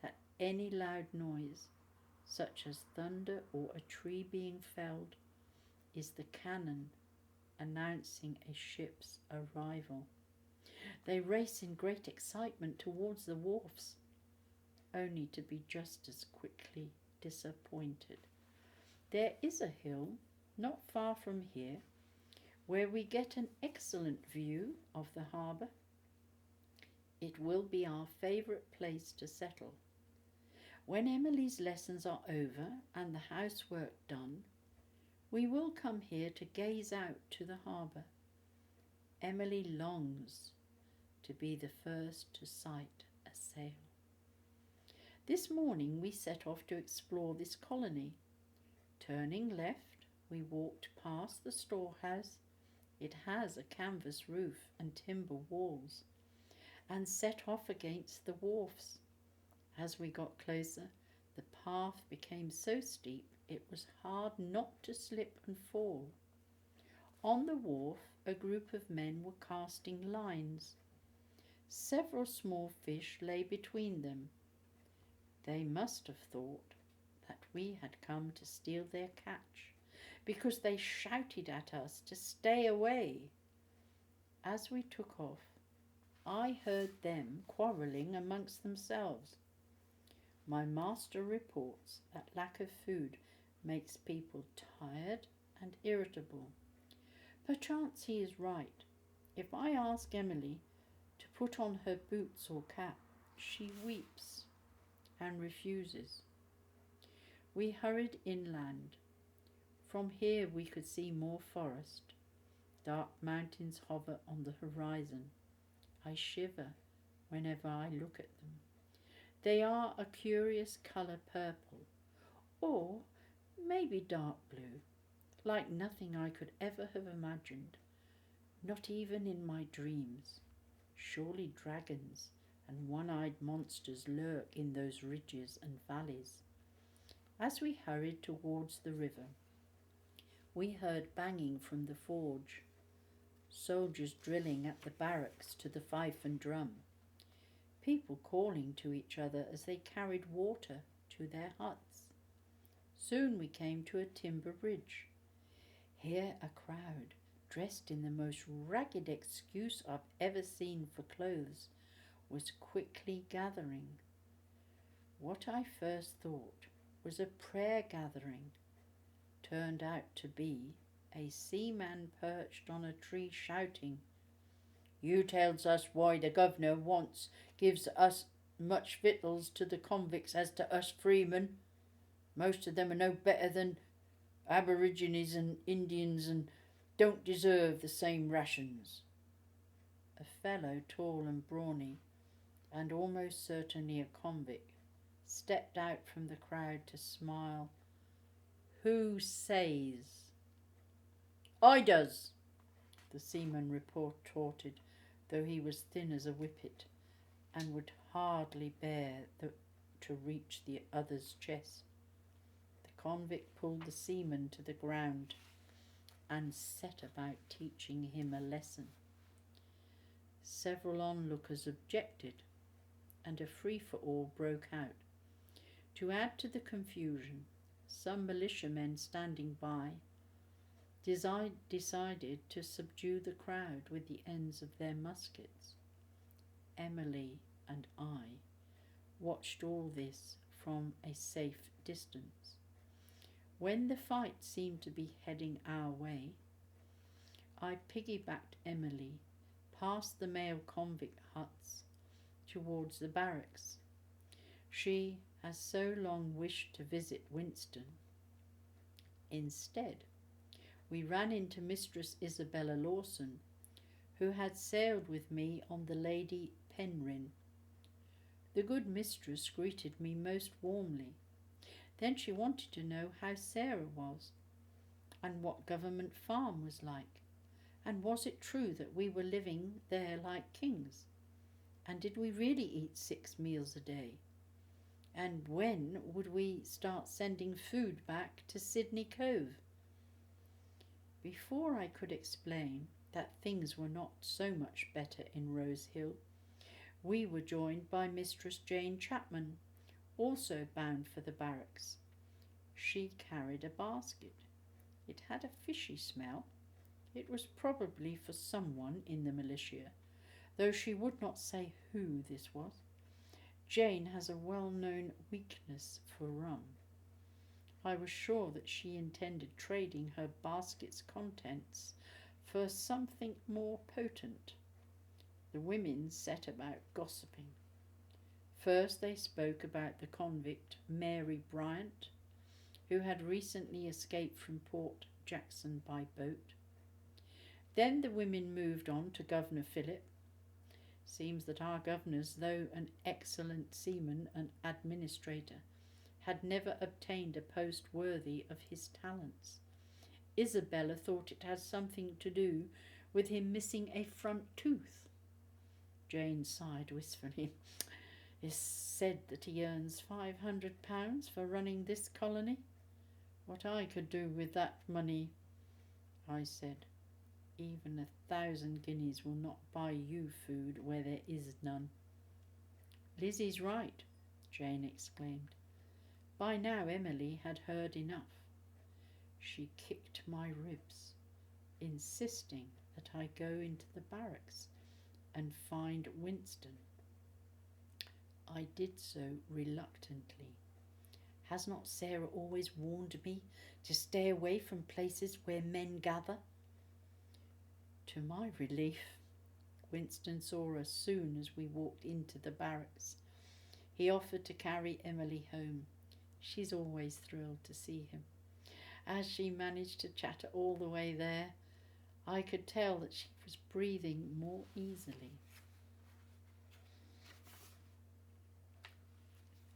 that any loud noise, such as thunder or a tree being felled, is the cannon announcing a ship's arrival. They race in great excitement towards the wharfs, only to be just as quickly disappointed. There is a hill not far from here where we get an excellent view of the harbour. It will be our favourite place to settle. When Emily's lessons are over and the housework done, we will come here to gaze out to the harbour. Emily longs to be the first to sight a sail. This morning we set off to explore this colony. Turning left, we walked past the storehouse. It has a canvas roof and timber walls, and set off against the wharfs. As we got closer, the path became so steep it was hard not to slip and fall. On the wharf, a group of men were casting lines. Several small fish lay between them. They must have thought that we had come to steal their catch, because they shouted at us to stay away. As we took off, I heard them quarrelling amongst themselves. My master reports that lack of food makes people tired and irritable. Perchance he is right. If I ask Emily to put on her boots or cap, she weeps and refuses. We hurried inland. From here we could see more forest. Dark mountains hover on the horizon. I shiver whenever I look at them. They are a curious colour purple, or maybe dark blue, like nothing I could ever have imagined, not even in my dreams. Surely dragons and one-eyed monsters lurk in those ridges and valleys. As we hurried towards the river, We heard banging from the forge, soldiers drilling at the barracks to the fife and drum, people calling to each other as they carried water to their huts. Soon we came to a timber bridge. Here a crowd, dressed in the most ragged excuse I've ever seen for clothes, was quickly gathering. What I first thought was a prayer gathering turned out to be a seaman perched on a tree shouting, "You tells us why the governor gives us much victuals to the convicts as to us freemen. Most of them are no better than Aborigines and Indians and don't deserve the same rations." A fellow tall and brawny, and almost certainly a convict, stepped out from the crowd to smile. "Who says?" "I does," the seaman retorted, though he was thin as a whippet and would hardly bear to reach the other's chest. The convict pulled the seaman to the ground and set about teaching him a lesson. Several onlookers objected, and a free-for-all broke out. To add to the confusion, some militiamen standing by decided to subdue the crowd with the ends of their muskets. Emily and I watched all this from a safe distance. When the fight seemed to be heading our way, I piggybacked Emily past the male convict huts towards the barracks. She has so long wished to visit Winston. Instead, we ran into Mistress Isabella Lawson, who had sailed with me on the Lady Penrhyn. The good mistress greeted me most warmly. Then she wanted to know how Sarah was, and what government farm was like, and was it true that we were living there like kings, and did we really eat 6 meals a day, and when would we start sending food back to Sydney Cove? Before I could explain that things were not so much better in Rose Hill, we were joined by Mistress Jane Chapman, also bound for the barracks. She carried a basket. It had a fishy smell. It was probably for someone in the militia, though she would not say who this was. Jane has a well-known weakness for rum. I was sure that she intended trading her basket's contents for something more potent. The women set about gossiping. First they spoke about the convict Mary Bryant, who had recently escaped from Port Jackson by boat. Then the women moved on to Governor Phillip. Seems that our governors, though an excellent seaman and administrator, had never obtained a post worthy of his talents. Isabella thought it had something to do with him missing a front tooth. Jane sighed wistfully. "It's said that he earns £500 for running this colony. What I could do with that money," I said. "Even 1,000 guineas will not buy you food where there is none." "Lizzie's right," Jane exclaimed. By now Emily had heard enough. She kicked my ribs, insisting that I go into the barracks and find Winston. I did so reluctantly. Has not Sarah always warned me to stay away from places where men gather? To my relief, Winston saw us soon as we walked into the barracks. He offered to carry Emily home. She's always thrilled to see him. As she managed to chatter all the way there, I could tell that she was breathing more easily.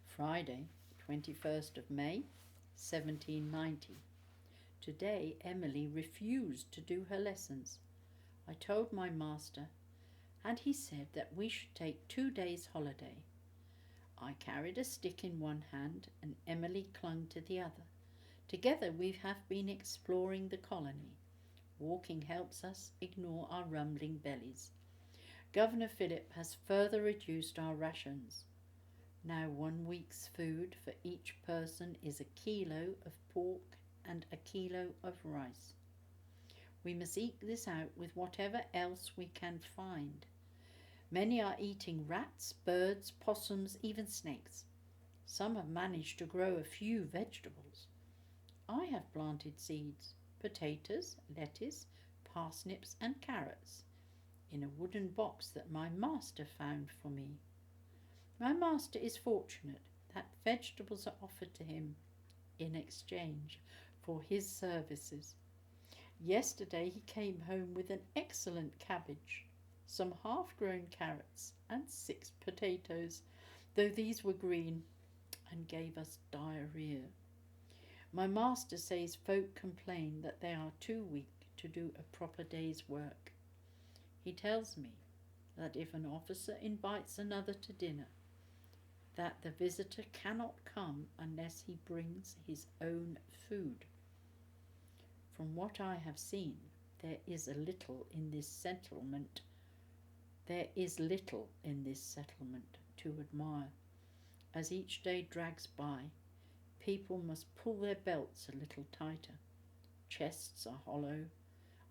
Friday, 21st of May, 1790. Today Emily refused to do her lessons. I told my master, and he said that we should take 2 days' holiday. I carried a stick in one hand and Emily clung to the other, Together we have been exploring the colony. Walking helps us ignore our rumbling bellies. Governor Phillip has further reduced our rations. Now 1 week's food for each person is 1 kilo of pork and 1 kilo of rice. We must eke this out with whatever else we can find. Many are eating rats, birds, possums, even snakes. Some have managed to grow a few vegetables. I have planted seeds, potatoes, lettuce, parsnips and carrots, in a wooden box that my master found for me. My master is fortunate that vegetables are offered to him in exchange for his services. Yesterday he came home with an excellent cabbage, some half-grown carrots and 6 potatoes, though these were green, and gave us diarrhea. My master says folk complain that they are too weak to do a proper day's work. He tells me that if an officer invites another to dinner, that the visitor cannot come unless he brings his own food. From what I have seen, there is little in this settlement to admire. As each day drags by, people must pull their belts a little tighter. Chests are hollow,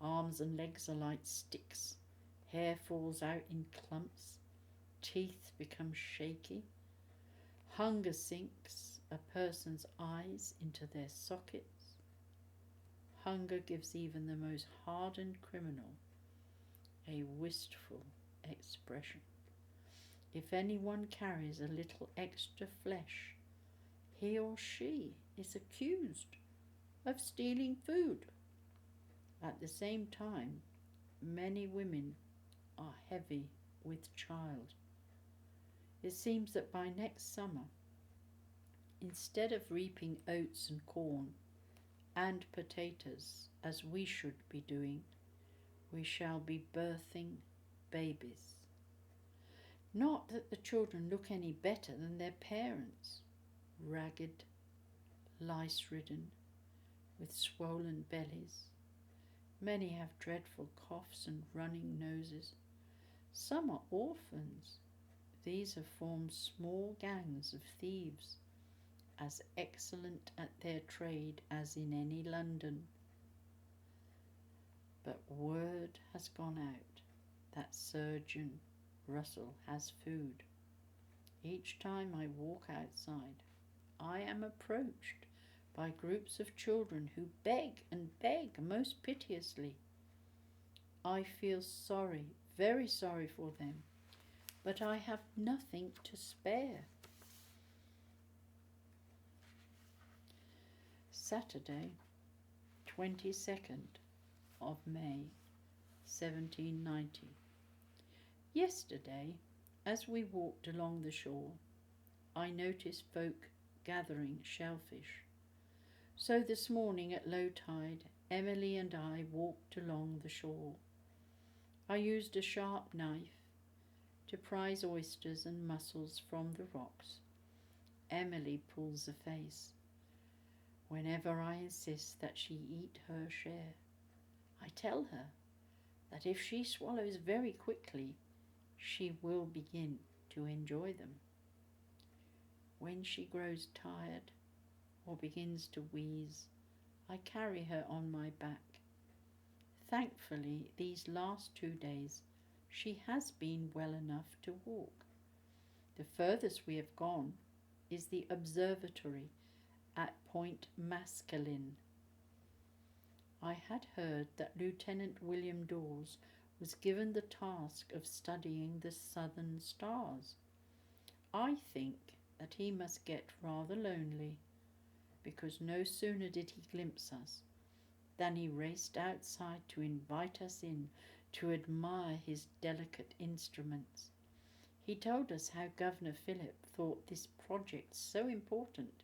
arms and legs are like sticks, hair falls out in clumps, teeth become shaky. Hunger sinks a person's eyes into their sockets. Hunger gives even the most hardened criminal a wistful expression. If anyone carries a little extra flesh, he or she is accused of stealing food. At the same time, many women are heavy with child. It seems that by next summer, instead of reaping oats and corn and potatoes as we should be doing, we shall be birthing babies. Not that the children look any better than their parents, ragged, lice-ridden, with swollen bellies. Many have dreadful coughs and running noses. Some are orphans. These have formed small gangs of thieves, as excellent at their trade as in any London. But word has gone out that Surgeon Russell has food. Each time I walk outside, I am approached by groups of children who beg and beg most piteously. I feel sorry, very sorry for them, but I have nothing to spare. Saturday, 22nd of May, 1790. Yesterday, as we walked along the shore, I noticed folk gathering shellfish. So this morning at low tide, Emily and I walked along the shore. I used a sharp knife to prise oysters and mussels from the rocks. Emily pulls a face whenever I insist that she eat her share. I tell her that if she swallows very quickly, she will begin to enjoy them. When she grows tired or begins to wheeze, I carry her on my back. Thankfully, these last 2 days, she has been well enough to walk. The furthest we have gone is the observatory at Point Mascarene. I had heard that Lieutenant William Dawes was given the task of studying the southern stars. I think that he must get rather lonely, because no sooner did he glimpse us than he raced outside to invite us in to admire his delicate instruments. He told us how Governor Phillip thought this project so important,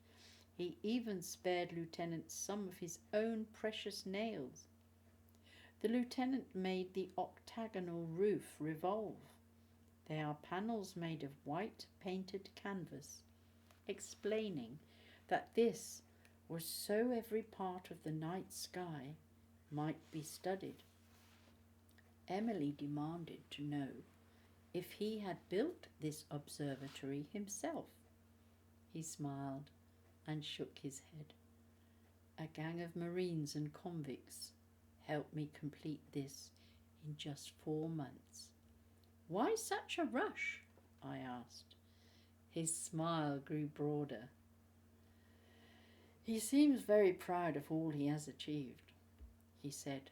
he even spared Lieutenant some of his own precious nails. The lieutenant made the octagonal roof revolve. They are panels made of white painted canvas, explaining that this was so every part of the night sky might be studied. Emily demanded to know if he had built this observatory himself. He smiled and shook his head. A gang of Marines and convicts helped me complete this in just 4 months. Why such a rush? I asked. His smile grew broader. He seems very proud of all he has achieved, he said.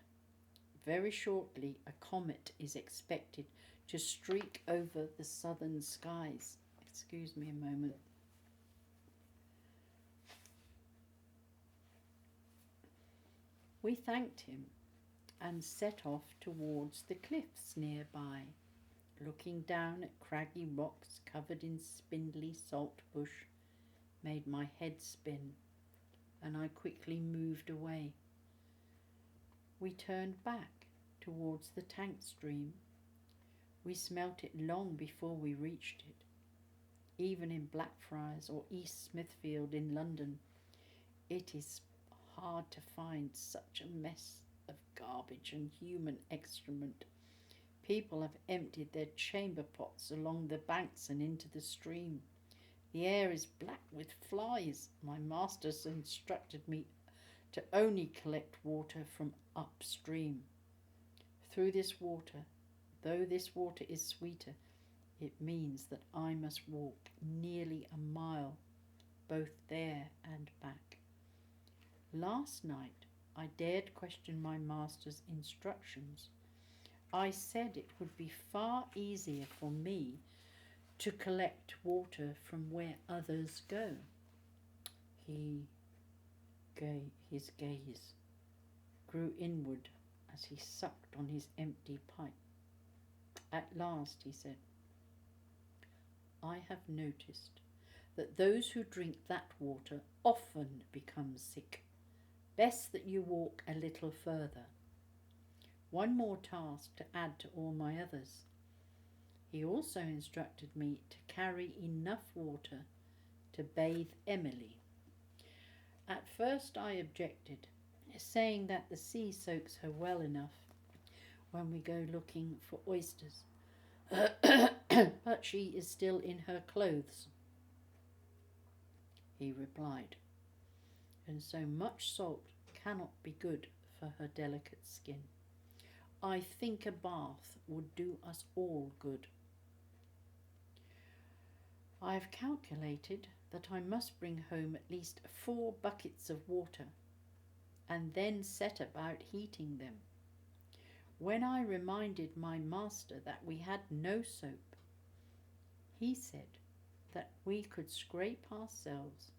Very shortly a comet is expected to streak over the southern skies. Excuse me a moment. We thanked him and set off towards the cliffs nearby, looking down at craggy rocks covered in spindly salt bush made my head spin, and I quickly moved away. We turned back towards the tank stream. We smelt it long before we reached it. Even in Blackfriars or East Smithfield in London, it is hard to find such a mess of garbage and human excrement. People have emptied their chamber pots along the banks and into the stream. The air is black with flies. My masters instructed me to only collect water from upstream. Through this water, though this water is sweeter, it means that I must walk nearly a mile, both there and back. Last night, I dared question my master's instructions. I said it would be far easier for me to collect water from where others go. His gaze grew inward as he sucked on his empty pipe. At last he said, I have noticed that those who drink that water often become sick. Best that you walk a little further. One more task to add to all my others. He also instructed me to carry enough water to bathe Emily. At first I objected, saying that the sea soaks her well enough when we go looking for oysters, but she is still in her clothes. He replied, and so much salt cannot be good for her delicate skin. I think a bath would do us all good. I have calculated that I must bring home at least 4 buckets of water and then set about heating them. When I reminded my master that we had no soap, he said that we could scrape ourselves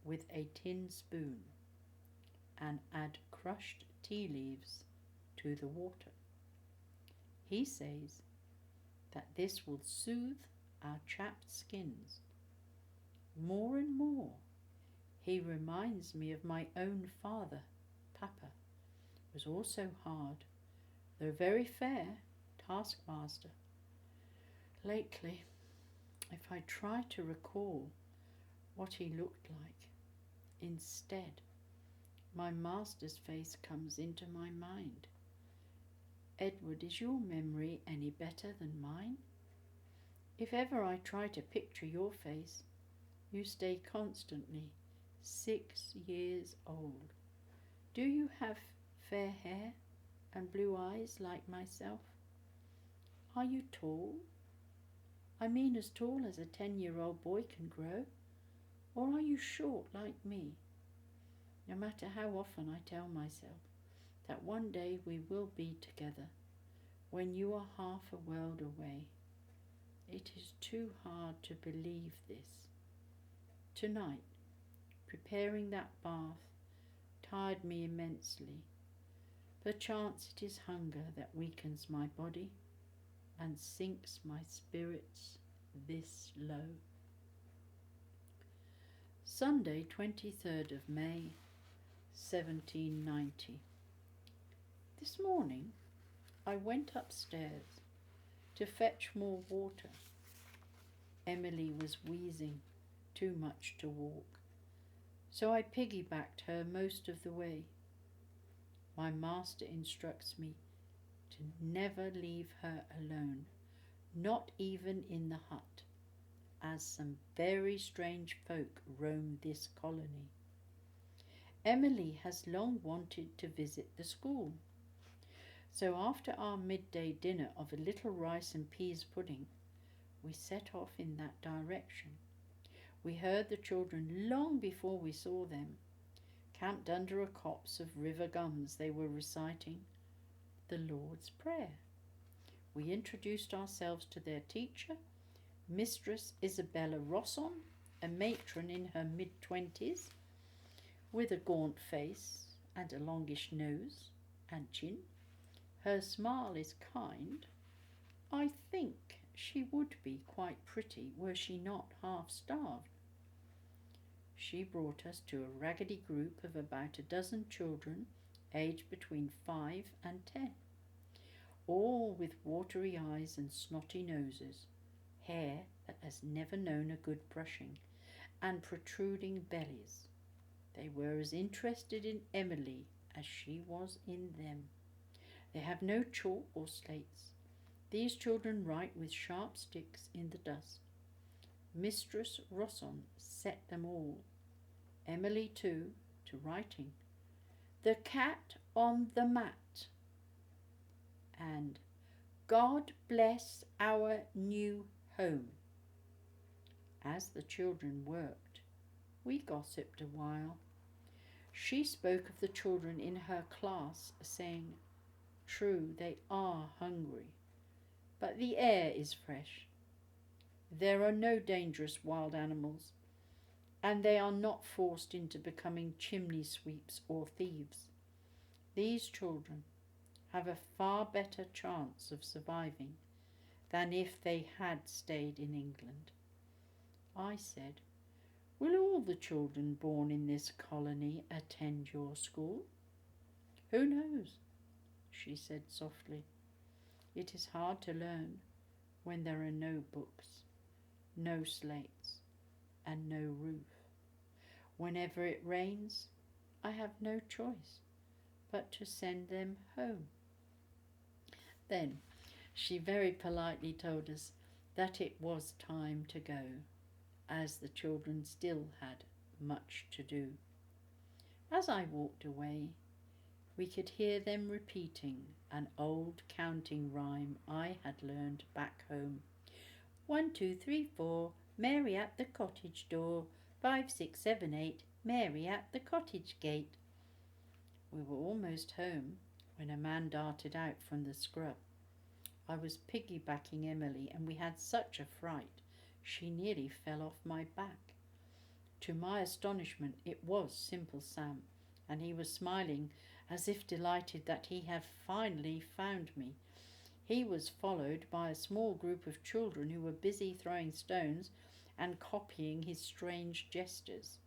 with a tin spoon and add crushed tea leaves to the water. He says that this will soothe our chapped skins. More and more, he reminds me of my own father. Papa was also hard, though very fair, taskmaster. Lately, if I try to recall what he looked like, instead, my master's face comes into my mind. Edward, is your memory any better than mine? If ever I try to picture your face, you stay constantly 6 years old. Do you have fair hair and blue eyes like myself? Are you tall? I mean as tall as a 10-year-old boy can grow? Or are you short like me? No matter how often I tell myself that one day we will be together, when you are half a world away, it is too hard to believe this. Tonight, preparing that bath tired me immensely. Perchance it is hunger that weakens my body and sinks my spirits this low. Sunday, 23rd of May, 1790. This morning I went upstairs to fetch more water. Emily was wheezing, too much to walk. so I piggybacked her most of the way. My master instructs me to never leave her alone, not even in the hut, as some very strange folk roam this colony. Emily has long wanted to visit the school, so after our midday dinner of a little rice and peas pudding, we set off in that direction. We heard the children long before we saw them. Camped under a copse of river gums, they were reciting the Lord's Prayer. We introduced ourselves to their teacher, Mistress Isabella Rosson, a matron in her mid-20s, with a gaunt face and a longish nose and chin. Her smile is kind. I think she would be quite pretty were she not half-starved. She brought us to a raggedy group of about a dozen children aged between 5 and 10, all with watery eyes and snotty noses, hair that has never known a good brushing, and protruding bellies. They were as interested in Emily as she was in them. They have no chalk or slates. These children write with sharp sticks in the dust. Mistress Rosson set them all, Emily too, to writing. The cat on the mat, and God bless our new home. As the children worked, we gossiped a while. She spoke of the children in her class, saying, "True, they are hungry, but the air is fresh. There are no dangerous wild animals, and they are not forced into becoming chimney sweeps or thieves. These children have a far better chance of surviving than if they had stayed in England." I said, "Will all the children born in this colony attend your school?" "Who knows?" she said softly. "It is hard to learn when there are no books, no slates, and no roof. Whenever it rains, I have no choice but to send them home." Then she very politely told us that it was time to go, as the children still had much to do. As I walked away, we could hear them repeating an old counting rhyme I had learned back home. 1, 2, 3, 4, Mary at the cottage door. 5, 6, 7, 8, Mary at the cottage gate. We were almost home when a man darted out from the scrub. I was piggybacking Emily, and we had such a fright she nearly fell off my back. To my astonishment, it was Simple Sam, and he was smiling as if delighted that he had finally found me. He was followed by a small group of children who were busy throwing stones and copying his strange gestures.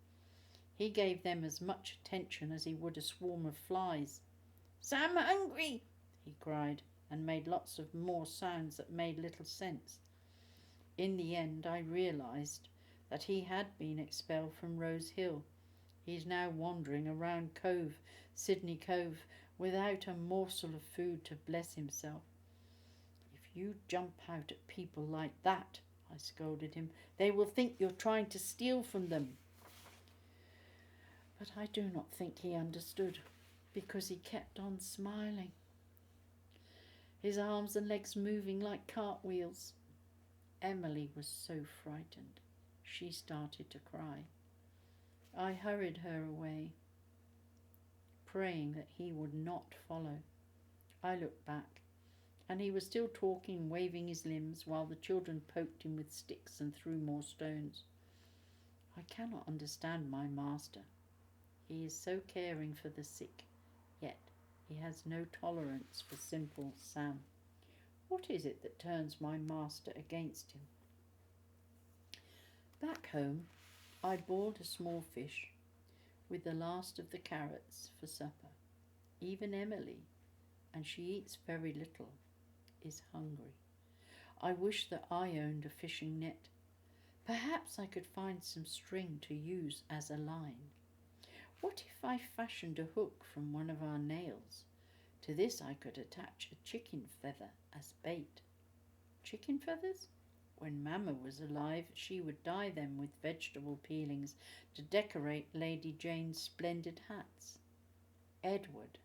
He gave them as much attention as he would a swarm of flies. "Sam hungry!" he cried, and made lots of more sounds that made little sense. In the end, I realised that he had been expelled from Rose Hill. He's now wandering around Cove, Sydney Cove, without a morsel of food to bless himself. "If you jump out at people like that," I scolded him, "they will think you're trying to steal from them." But I do not think he understood, because he kept on smiling, his arms and legs moving like cartwheels. Emily was so frightened, she started to cry. I hurried her away, praying that he would not follow. I looked back, and he was still talking, waving his limbs, while the children poked him with sticks and threw more stones. I cannot understand my master. He is so caring for the sick, yet he has no tolerance for Simple Sam. What is it that turns my master against him? Back home, I boiled a small fish with the last of the carrots for supper. Even Emily, and she eats very little, is hungry. I wish that I owned a fishing net. Perhaps I could find some string to use as a line. What if I fashioned a hook from one of our nails? To this I could attach a chicken feather as bait. Chicken feathers? When Mamma was alive, she would dye them with vegetable peelings to decorate Lady Jane's splendid hats. Edward,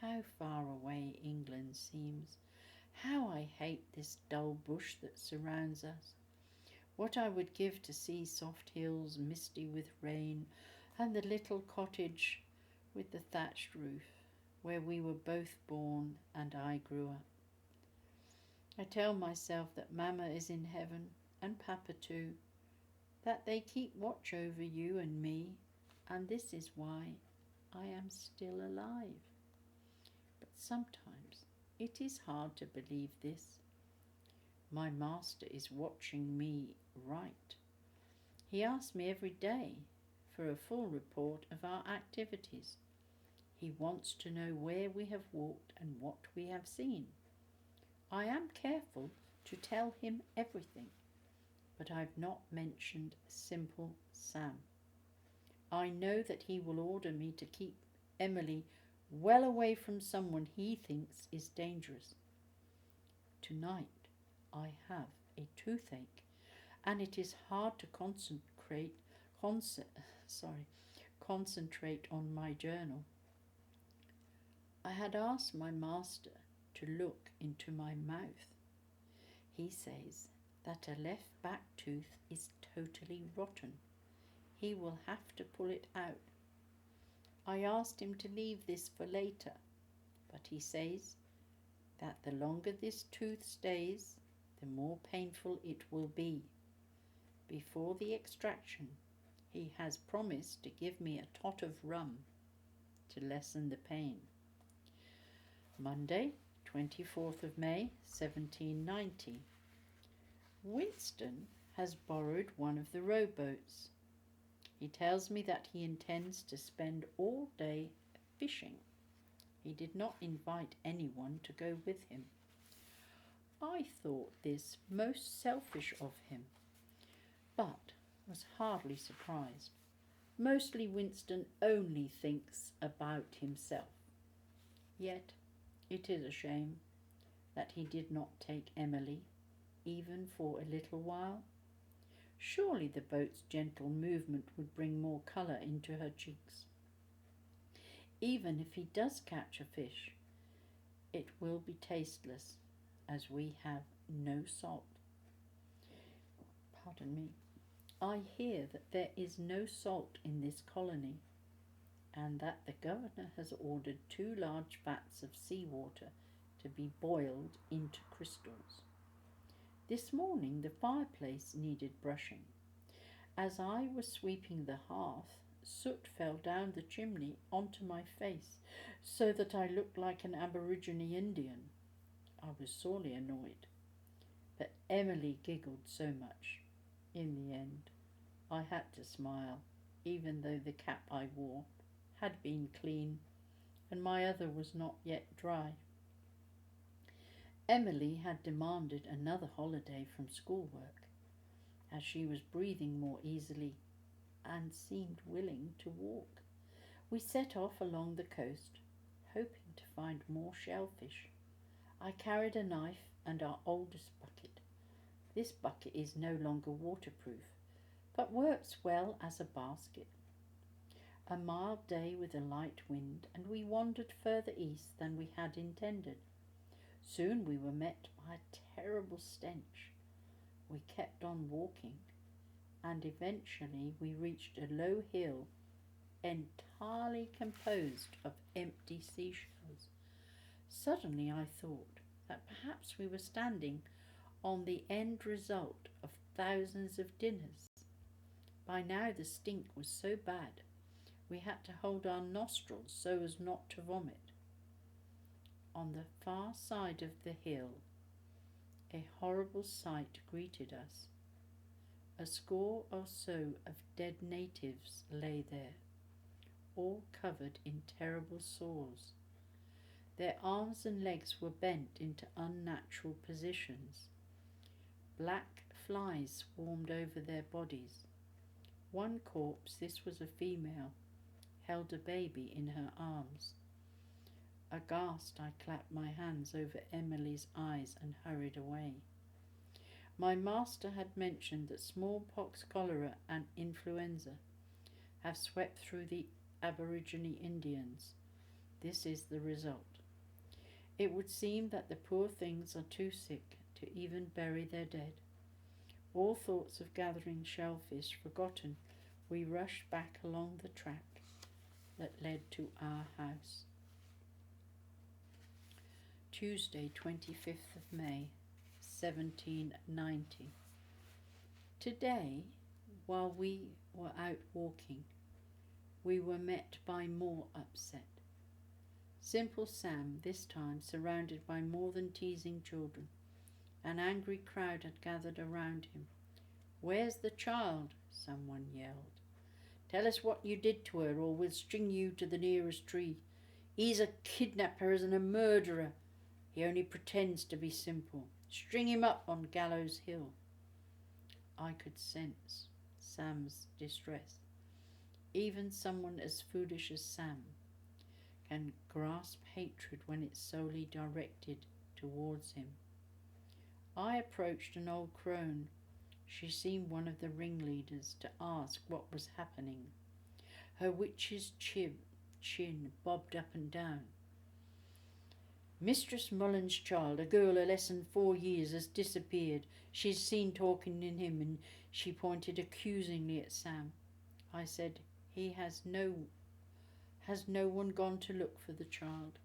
how far away England seems. How I hate this dull bush that surrounds us. What I would give to see soft hills misty with rain, and the little cottage with the thatched roof, where we were both born and I grew up. I tell myself that Mamma is in heaven, and Papa too, that they keep watch over you and me, and this is why I am still alive. But sometimes it is hard to believe this. My master is watching me write. He asks me every day for a full report of our activities. He wants to know where we have walked and what we have seen. I am careful to tell him everything, but I've not mentioned Simple Sam. I know that he will order me to keep Emily well away from someone he thinks is dangerous. Tonight I have a toothache, and it is hard to concentrate on my journal. I had asked my master to look into my mouth. He says that a left back tooth is totally rotten. He will have to pull it out. I asked him to leave this for later, but he says that the longer this tooth stays, the more painful it will be. Before the extraction, he has promised to give me a tot of rum to lessen the pain. Monday, 24th of May, 1790. Winston has borrowed one of the rowboats. He tells me that he intends to spend all day fishing. He did not invite anyone to go with him. I thought this most selfish of him, but was hardly surprised. Mostly Winston only thinks about himself. Yet it is a shame that he did not take Emily, even for a little while. Surely the boat's gentle movement would bring more colour into her cheeks. Even if he does catch a fish, it will be tasteless, as we have no salt. Pardon me. I hear that there is no salt in this colony, and that the governor has ordered 2 large vats of seawater to be boiled into crystals. This morning the fireplace needed brushing. As I was sweeping the hearth, soot fell down the chimney onto my face, so that I looked like an Aborigine Indian. I was sorely annoyed, but Emily giggled so much. In the end, I had to smile, even though the cap I wore had been clean, and my other was not yet dry. Emily had demanded another holiday from schoolwork, as she was breathing more easily and seemed willing to walk. We set off along the coast, hoping to find more shellfish. I carried a knife and our oldest bucket. This bucket is no longer waterproof, but works well as a basket. A mild day with a light wind, and we wandered further east than we had intended. Soon we were met by a terrible stench. We kept on walking, and eventually we reached a low hill entirely composed of empty seashells. Suddenly I thought that perhaps we were standing on the end result of thousands of dinners. By now the stink was so bad we had to hold our nostrils so as not to vomit. On the far side of the hill, a horrible sight greeted us. A score or so of dead natives lay there, all covered in terrible sores. Their arms and legs were bent into unnatural positions. Black flies swarmed over their bodies. One corpse, this was a female, held a baby in her arms. Aghast, I clapped my hands over Emily's eyes and hurried away. My master had mentioned that smallpox, cholera and influenza have swept through the Aborigine Indians. This is the result. It would seem that the poor things are too sick to even bury their dead. All thoughts of gathering shellfish forgotten, we rushed back along the track that led to our house. Tuesday, 25th of May, 1790. Today, while we were out walking, we were met by more upset. Simple Sam, this time surrounded by more than teasing children. An angry crowd had gathered around him. "Where's the child?" someone yelled. "Tell us what you did to her, or we'll string you to the nearest tree. He's a kidnapper and a murderer. He only pretends to be simple. String him up on Gallows Hill." I could sense Sam's distress. Even someone as foolish as Sam can grasp hatred when it's solely directed towards him. I approached an old crone. She seemed one of the ringleaders, to ask what was happening. Her witch's chin bobbed up and down. "Mistress Mullen's child, a girl of less than 4 years, has disappeared. She's seen talking in him," and she pointed accusingly at Sam. I said, Has no one gone to look for the child?"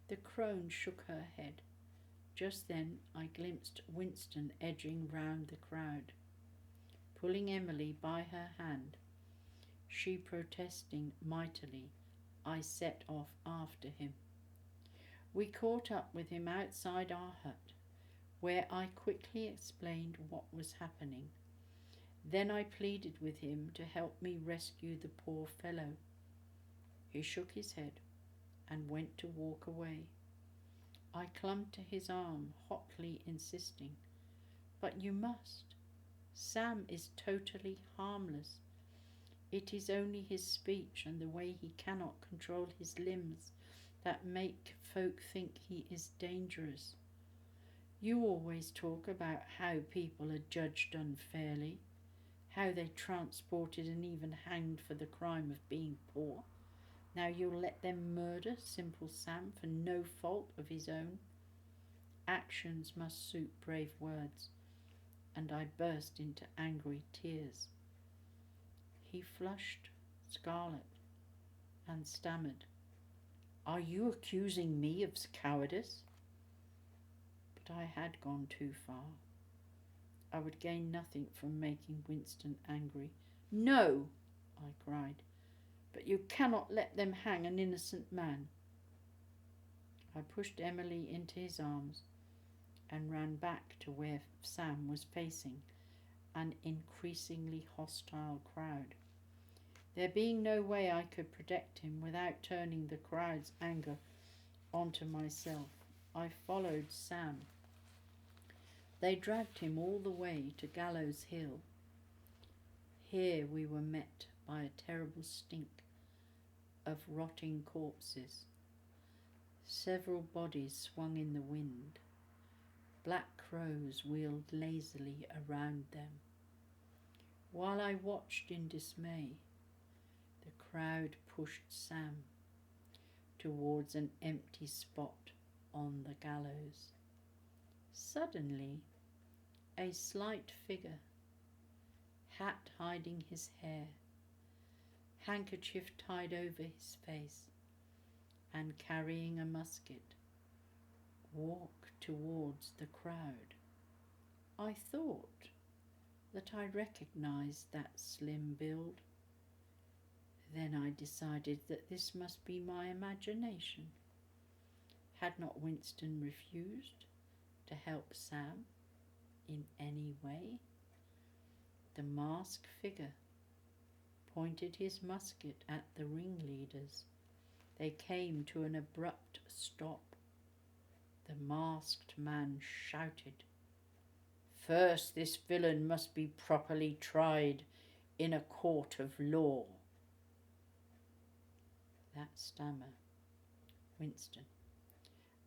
The crone shook her head. Just then I glimpsed Winston edging round the crowd, pulling Emily by her hand. She protesting mightily, I set off after him. We caught up with him outside our hut, where I quickly explained what was happening. Then I pleaded with him to help me rescue the poor fellow. He shook his head and went to walk away. I clung to his arm, hotly insisting, "But you must. Sam is totally harmless. It is only his speech and the way he cannot control his limbs that make folk think he is dangerous. You always talk about how people are judged unfairly, how they transported and even hanged for the crime of being poor. Now you'll let them murder Simple Sam for no fault of his own." Actions must suit brave words, and I burst into angry tears. He flushed scarlet and stammered, "Are you accusing me of cowardice?" But I had gone too far. I would gain nothing from making Winston angry. "No," I cried, "but you cannot let them hang an innocent man." I pushed Emily into his arms and ran back to where Sam was facing an increasingly hostile crowd. There being no way I could protect him without turning the crowd's anger onto myself, I followed Sam. They dragged him all the way to Gallows Hill. Here we were met by a terrible stink of rotting corpses. Several bodies swung in the wind. Black crows wheeled lazily around them. While I watched in dismay, the crowd pushed Sam towards an empty spot on the gallows. Suddenly, a slight figure, hat hiding his hair, handkerchief tied over his face, and carrying a musket, walked towards the crowd. I thought that I recognized that slim build. Then I decided that this must be my imagination. Had not Winston refused to help Sam in any way? The masked figure pointed his musket at the ringleaders. They came to an abrupt stop. The masked man shouted, "First, this villain must be properly tried in a court of law." That stammer. Winston.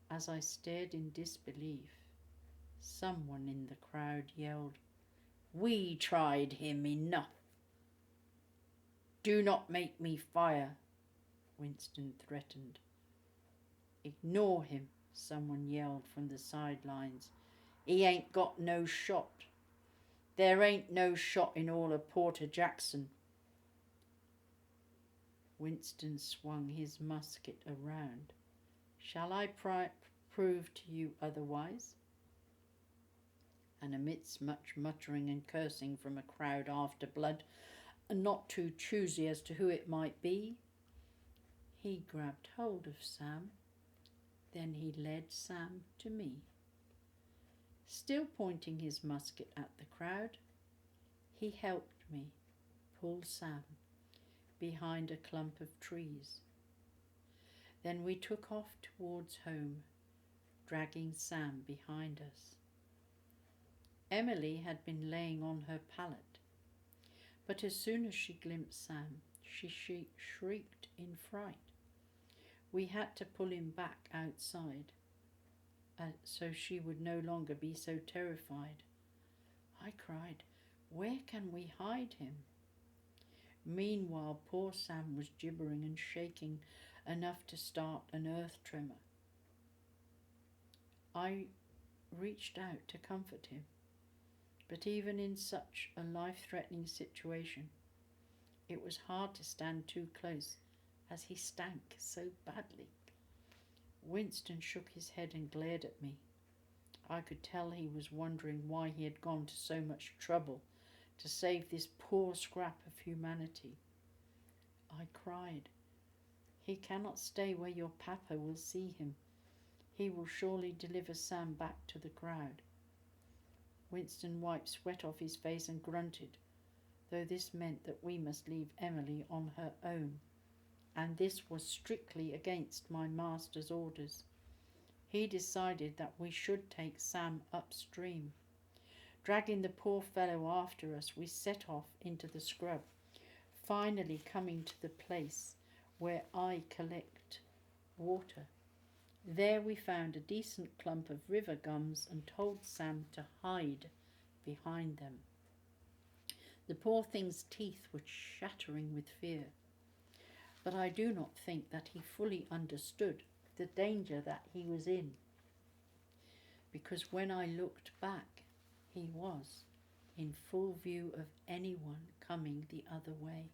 As I stared in disbelief, someone in the crowd yelled, "We tried him enough." "Do not make me fire," Winston threatened. "Ignore him," someone yelled from the sidelines. "He ain't got no shot. There ain't no shot in all of Porter Jackson." Winston swung his musket around. "Shall I prove to you otherwise?" And amidst much muttering and cursing from a crowd after blood, and not too choosy as to who it might be, he grabbed hold of Sam. Then he led Sam to me. Still pointing his musket at the crowd, he helped me pull Sam behind a clump of trees. Then we took off towards home, dragging Sam behind us. Emily had been laying on her pallet, but as soon as she glimpsed Sam, she shrieked in fright. We had to pull him back outside, so she would no longer be so terrified. I cried, "Where can we hide him?" Meanwhile, poor Sam was gibbering and shaking enough to start an earth tremor. I reached out to comfort him, but even in such a life-threatening situation, it was hard to stand too close, as he stank so badly. Winston shook his head and glared at me. I could tell he was wondering why he had gone to so much trouble to save this poor scrap of humanity. I cried, "He cannot stay where your papa will see him. He will surely deliver Sam back to the crowd." Winston wiped sweat off his face and grunted, though this meant that we must leave Emily on her own, and this was strictly against my master's orders. He decided that we should take Sam upstream. Dragging the poor fellow after us, we set off into the scrub, finally coming to the place where I collect water. There we found a decent clump of river gums and told Sam to hide behind them. The poor thing's teeth were chattering with fear, but I do not think that he fully understood the danger that he was in, because when I looked back, he was in full view of anyone coming the other way,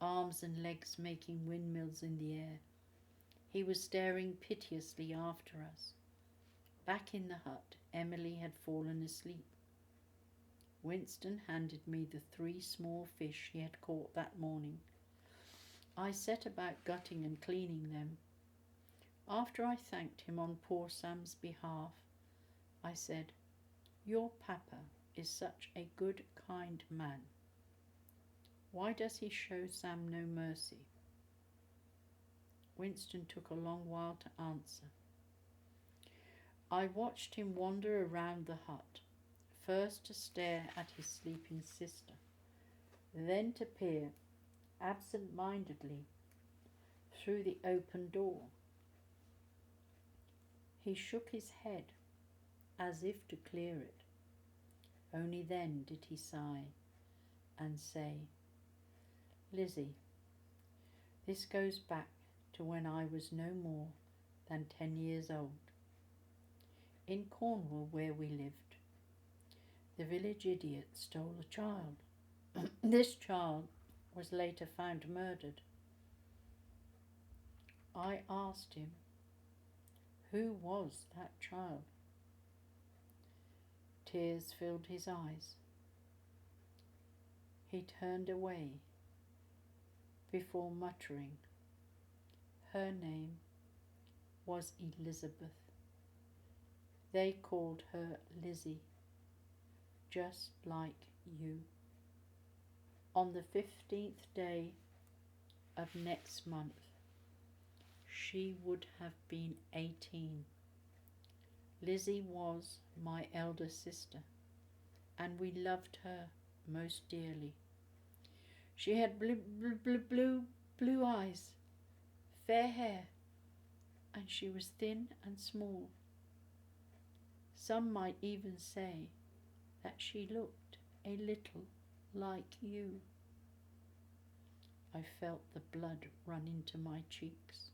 arms and legs making windmills in the air. He was staring piteously after us. Back in the hut, Emily had fallen asleep. Winston handed me the 3 small fish he had caught that morning. I set about gutting and cleaning them. After I thanked him on poor Sam's behalf, I said, "Your papa is such a good, kind man. Why does he show Sam no mercy?" Winston took a long while to answer. I watched him wander around the hut, first to stare at his sleeping sister, then to peer absent-mindedly through the open door. He shook his head as if to clear it. Only then did he sigh and say, "Lizzie, this goes back to when I was no more than 10 years old. In Cornwall, where we lived, the village idiot stole a child. This child was later found murdered. I asked him, who was that child? Tears filled his eyes. He turned away before muttering, her name was Elizabeth. They called her Lizzie, just like you. On the 15th day of next month, she would have been 18. Lizzie was my elder sister, and we loved her most dearly. She had blue eyes fair hair, and she was thin and small. Some might even say that she looked a little like you. I felt the blood run into my cheeks.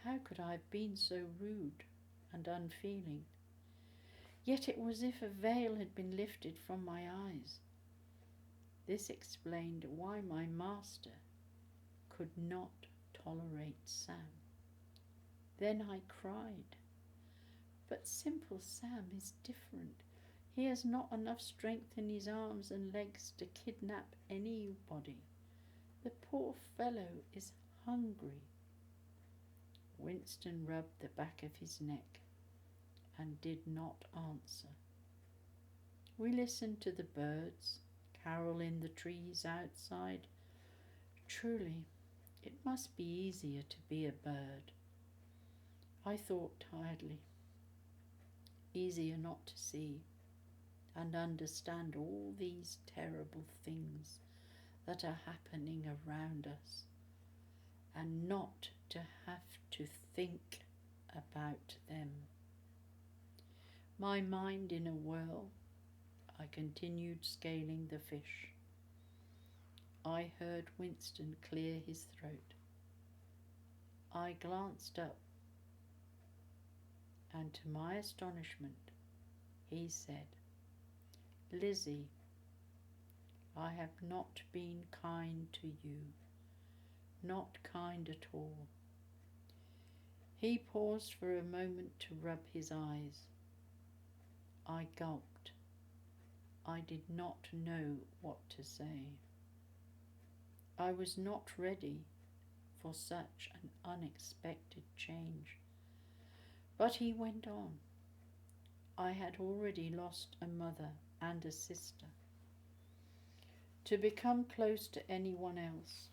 How could I have been so rude and unfeeling? Yet it was as if a veil had been lifted from my eyes. This explained why my master could not tolerate Sam. Then I cried. But simple Sam is different. He has not enough strength in his arms and legs to kidnap anybody. The poor fellow is hungry. Winston rubbed the back of his neck and did not answer. We listened to the birds carol in the trees outside. Truly, it must be easier to be a bird. I thought tiredly. Easier not to see and understand all these terrible things that are happening around us, and not to have to think about them. My mind in a whirl, I continued scaling the fish. I heard Winston clear his throat. I glanced up, and to my astonishment, he said, "Lizzie, I have not been kind to you, not kind at all." He paused for a moment to rub his eyes. I gulped. I did not know what to say. I was not ready for such an unexpected change. But he went on. I had already lost a mother and a sister. To become close to anyone else.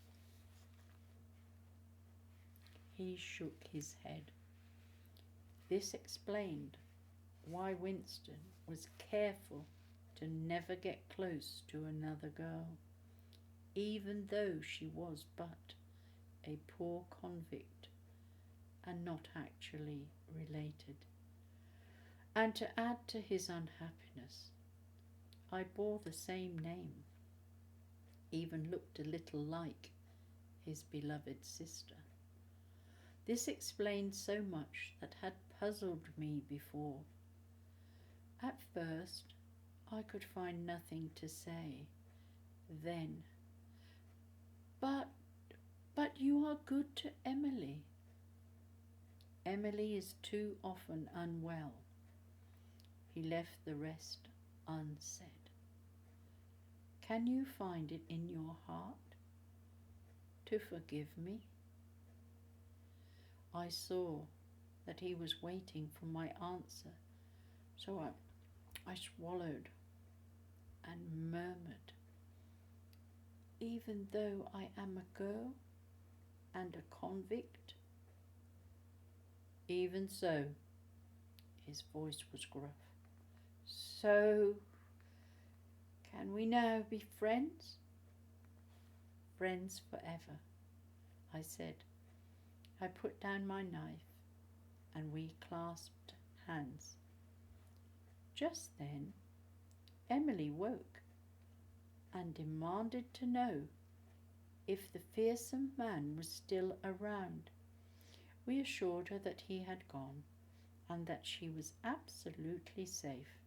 He shook his head. This explained why Winston was careful to never get close to another girl, even though she was but a poor convict and not actually related. And to add to his unhappiness, I bore the same name, even looked a little like his beloved sister. This explained so much that had puzzled me before. At first, I could find nothing to say. Then, but you are good to Emily. Emily is too often unwell. He left the rest unsaid. Can you find it in your heart to forgive me? I saw that he was waiting for my answer, so I swallowed and murmured, "Even though I am a girl and a convict?" "Even so." His voice was gruff. "So, can we now be friends?" "Friends forever," I said. I put down my knife and we clasped hands. Just then, Emily woke and demanded to know if the fearsome man was still around. We assured her that he had gone and that she was absolutely safe.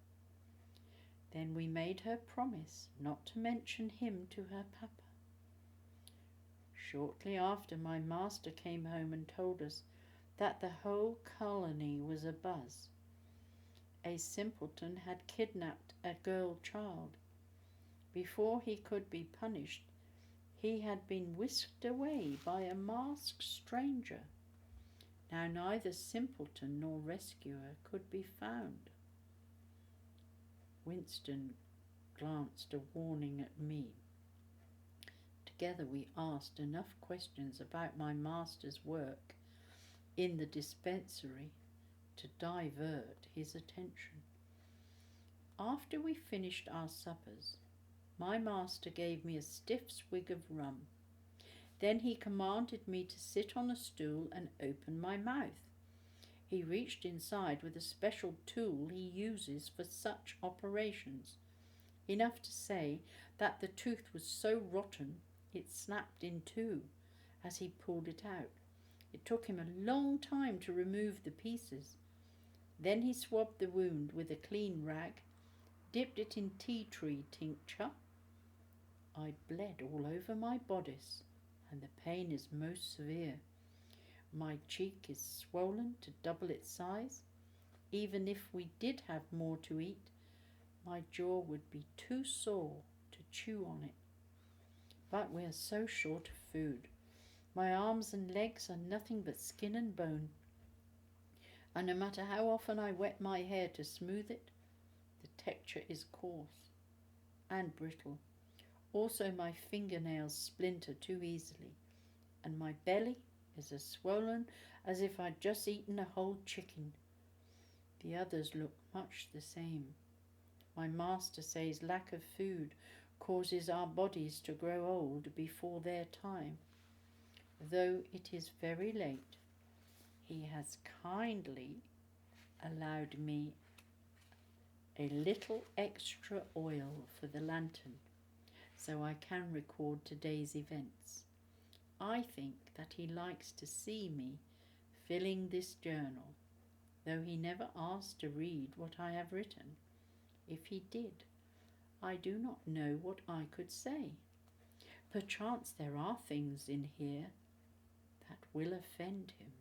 Then we made her promise not to mention him to her papa. Shortly after, my master came home and told us that the whole colony was abuzz. A simpleton had kidnapped a girl child. Before he could be punished, he had been whisked away by a masked stranger. Now neither simpleton nor rescuer could be found. Winston glanced a warning at me. Together we asked enough questions about my master's work in the dispensary to divert his attention. After we finished our suppers, my master gave me a stiff swig of rum. Then he commanded me to sit on a stool and open my mouth. He reached inside with a special tool he uses for such operations. Enough to say that the tooth was so rotten it snapped in two as he pulled it out. It took him a long time to remove the pieces. Then he swabbed the wound with a clean rag, dipped it in tea tree tincture. I bled all over my bodice, and the pain is most severe. My cheek is swollen to double its size. Even if we did have more to eat, my jaw would be too sore to chew on it. But we are so short of food. My arms and legs are nothing but skin and bone, and no matter how often I wet my hair to smooth it, the texture is coarse and brittle. Also, my fingernails splinter too easily, and my belly is as swollen as if I'd just eaten a whole chicken. The others look much the same. My master says lack of food causes our bodies to grow old before their time. Though it is very late, he has kindly allowed me a little extra oil for the lantern, so I can record today's events. I think that he likes to see me filling this journal, though he never asked to read what I have written. If he did, I do not know what I could say. Perchance there are things in here that will offend him.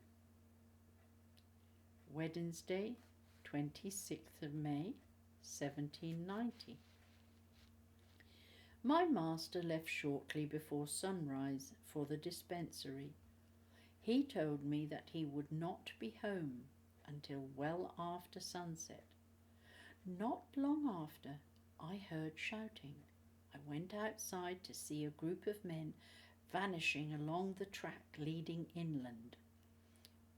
Wednesday, 26th of May, 1790. My master left shortly before sunrise for the dispensary. He told me that he would not be home until well after sunset. Not long after, I heard shouting. I went outside to see a group of men vanishing along the track leading inland.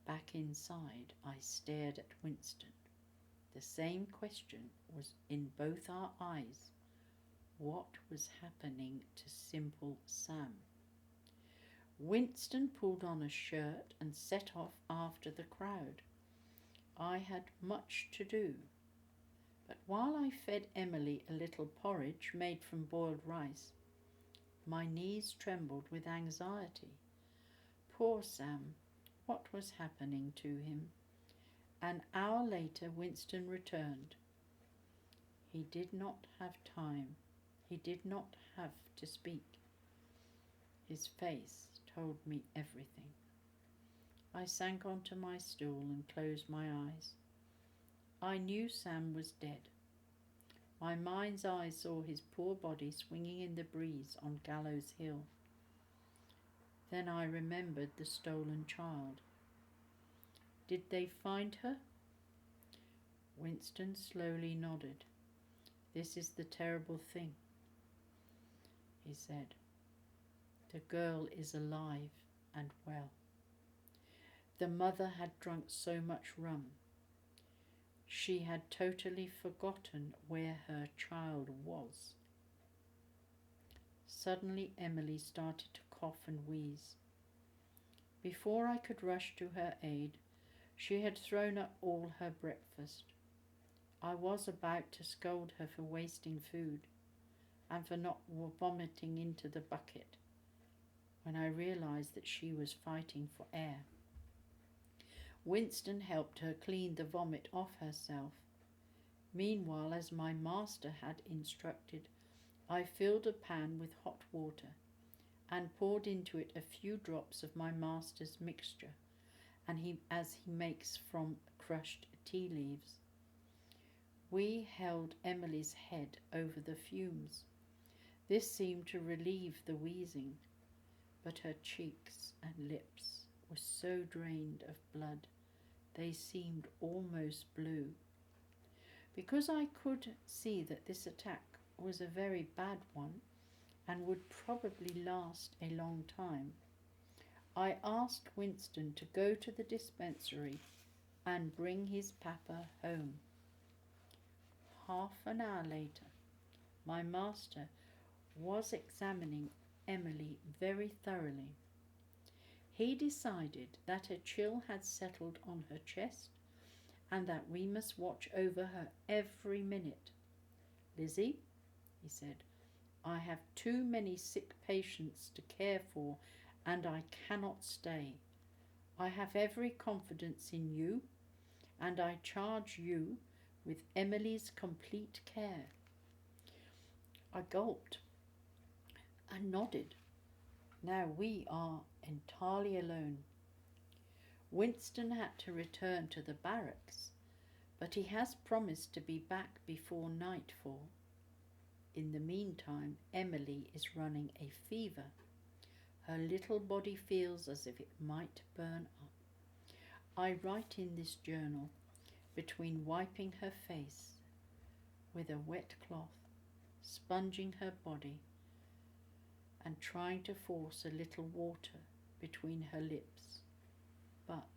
Back inside, I stared at Winston. The same question was in both our eyes. What was happening to Simple Sam? Winston pulled on a shirt and set off after the crowd. I had much to do, but while I fed Emily a little porridge made from boiled rice, my knees trembled with anxiety. Poor Sam, what was happening to him? An hour later, Winston returned. He did not have time. He did not have to speak. His face told me everything. I sank onto my stool and closed my eyes. I knew Sam was dead. My mind's eye saw his poor body swinging in the breeze on Gallows Hill. Then I remembered the stolen child. Did they find her? Winston slowly nodded. This is the terrible thing, he said. The girl is alive and well. The mother had drunk so much rum. She had totally forgotten where her child was. Suddenly Emily started to cough and wheeze. Before I could rush to her aid, she had thrown up all her breakfast. I was about to scold her for wasting food and for not vomiting into the bucket when I realized that she was fighting for air. Winston helped her clean the vomit off herself. Meanwhile, as my master had instructed, I filled a pan with hot water and poured into it a few drops of my master's mixture, as he makes from crushed tea leaves. We held Emily's head over the fumes. This seemed to relieve the wheezing, but her cheeks and lips were so drained of blood they seemed almost blue. Because I could see that this attack was a very bad one and would probably last a long time, I asked Winston to go to the dispensary and bring his papa home. Half an hour later, my master was examining Emily very thoroughly. He decided that a chill had settled on her chest and that we must watch over her every minute. Lizzie, he said, I have too many sick patients to care for and I cannot stay. I have every confidence in you and I charge you with Emily's complete care. I gulped and nodded. Now we are entirely alone. Winston had to return to the barracks, but he has promised to be back before nightfall. In the meantime, Emily is running a fever. Her little body feels as if it might burn up. I write in this journal, between wiping her face with a wet cloth, sponging her body, and trying to force a little water between her lips. But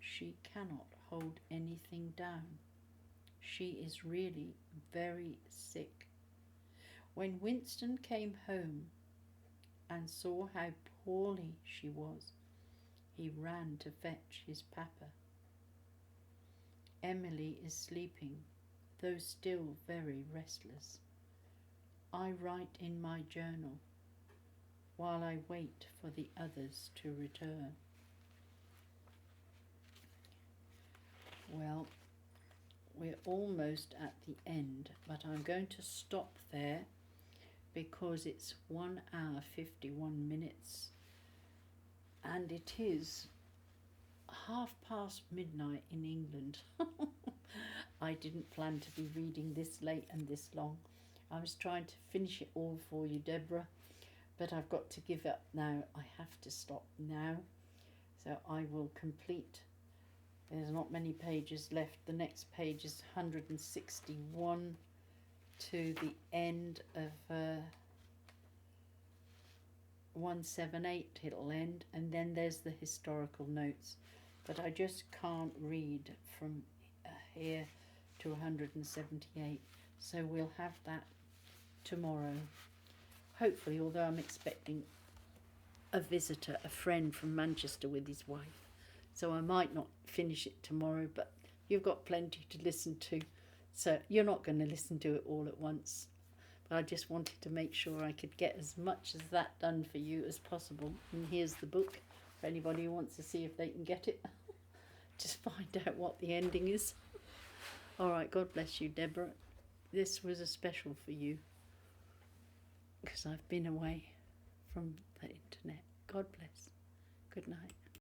she cannot hold anything down. She is really very sick. When Winston came home and saw how poorly she was, he ran to fetch his papa. Emily is sleeping, though still very restless. I write in my journal while I wait for the others to return. Well, we're almost at the end, but I'm going to stop there because it's 1 hour 51 minutes and it is midnight in England. I didn't plan to be reading this late and this long. I was trying to finish it all for you, Deborah, but I've got to give up now. I have to stop now. So I will complete. There's not many pages left. The next page is 161 to the end of 178 it'll end, and then there's the historical notes. But I just can't read from here to 178, so we'll have that tomorrow. Hopefully, although I'm expecting a visitor, a friend from Manchester with his wife, so I might not finish it tomorrow, but you've got plenty to listen to, so you're not going to listen to it all at once. But I just wanted to make sure I could get as much as that done for you as possible. And here's the book for anybody who wants to see if they can get it. Just find out what the ending is. All right, God bless you, Deborah. This was a special for you because I've been away from the internet. God bless. Good night.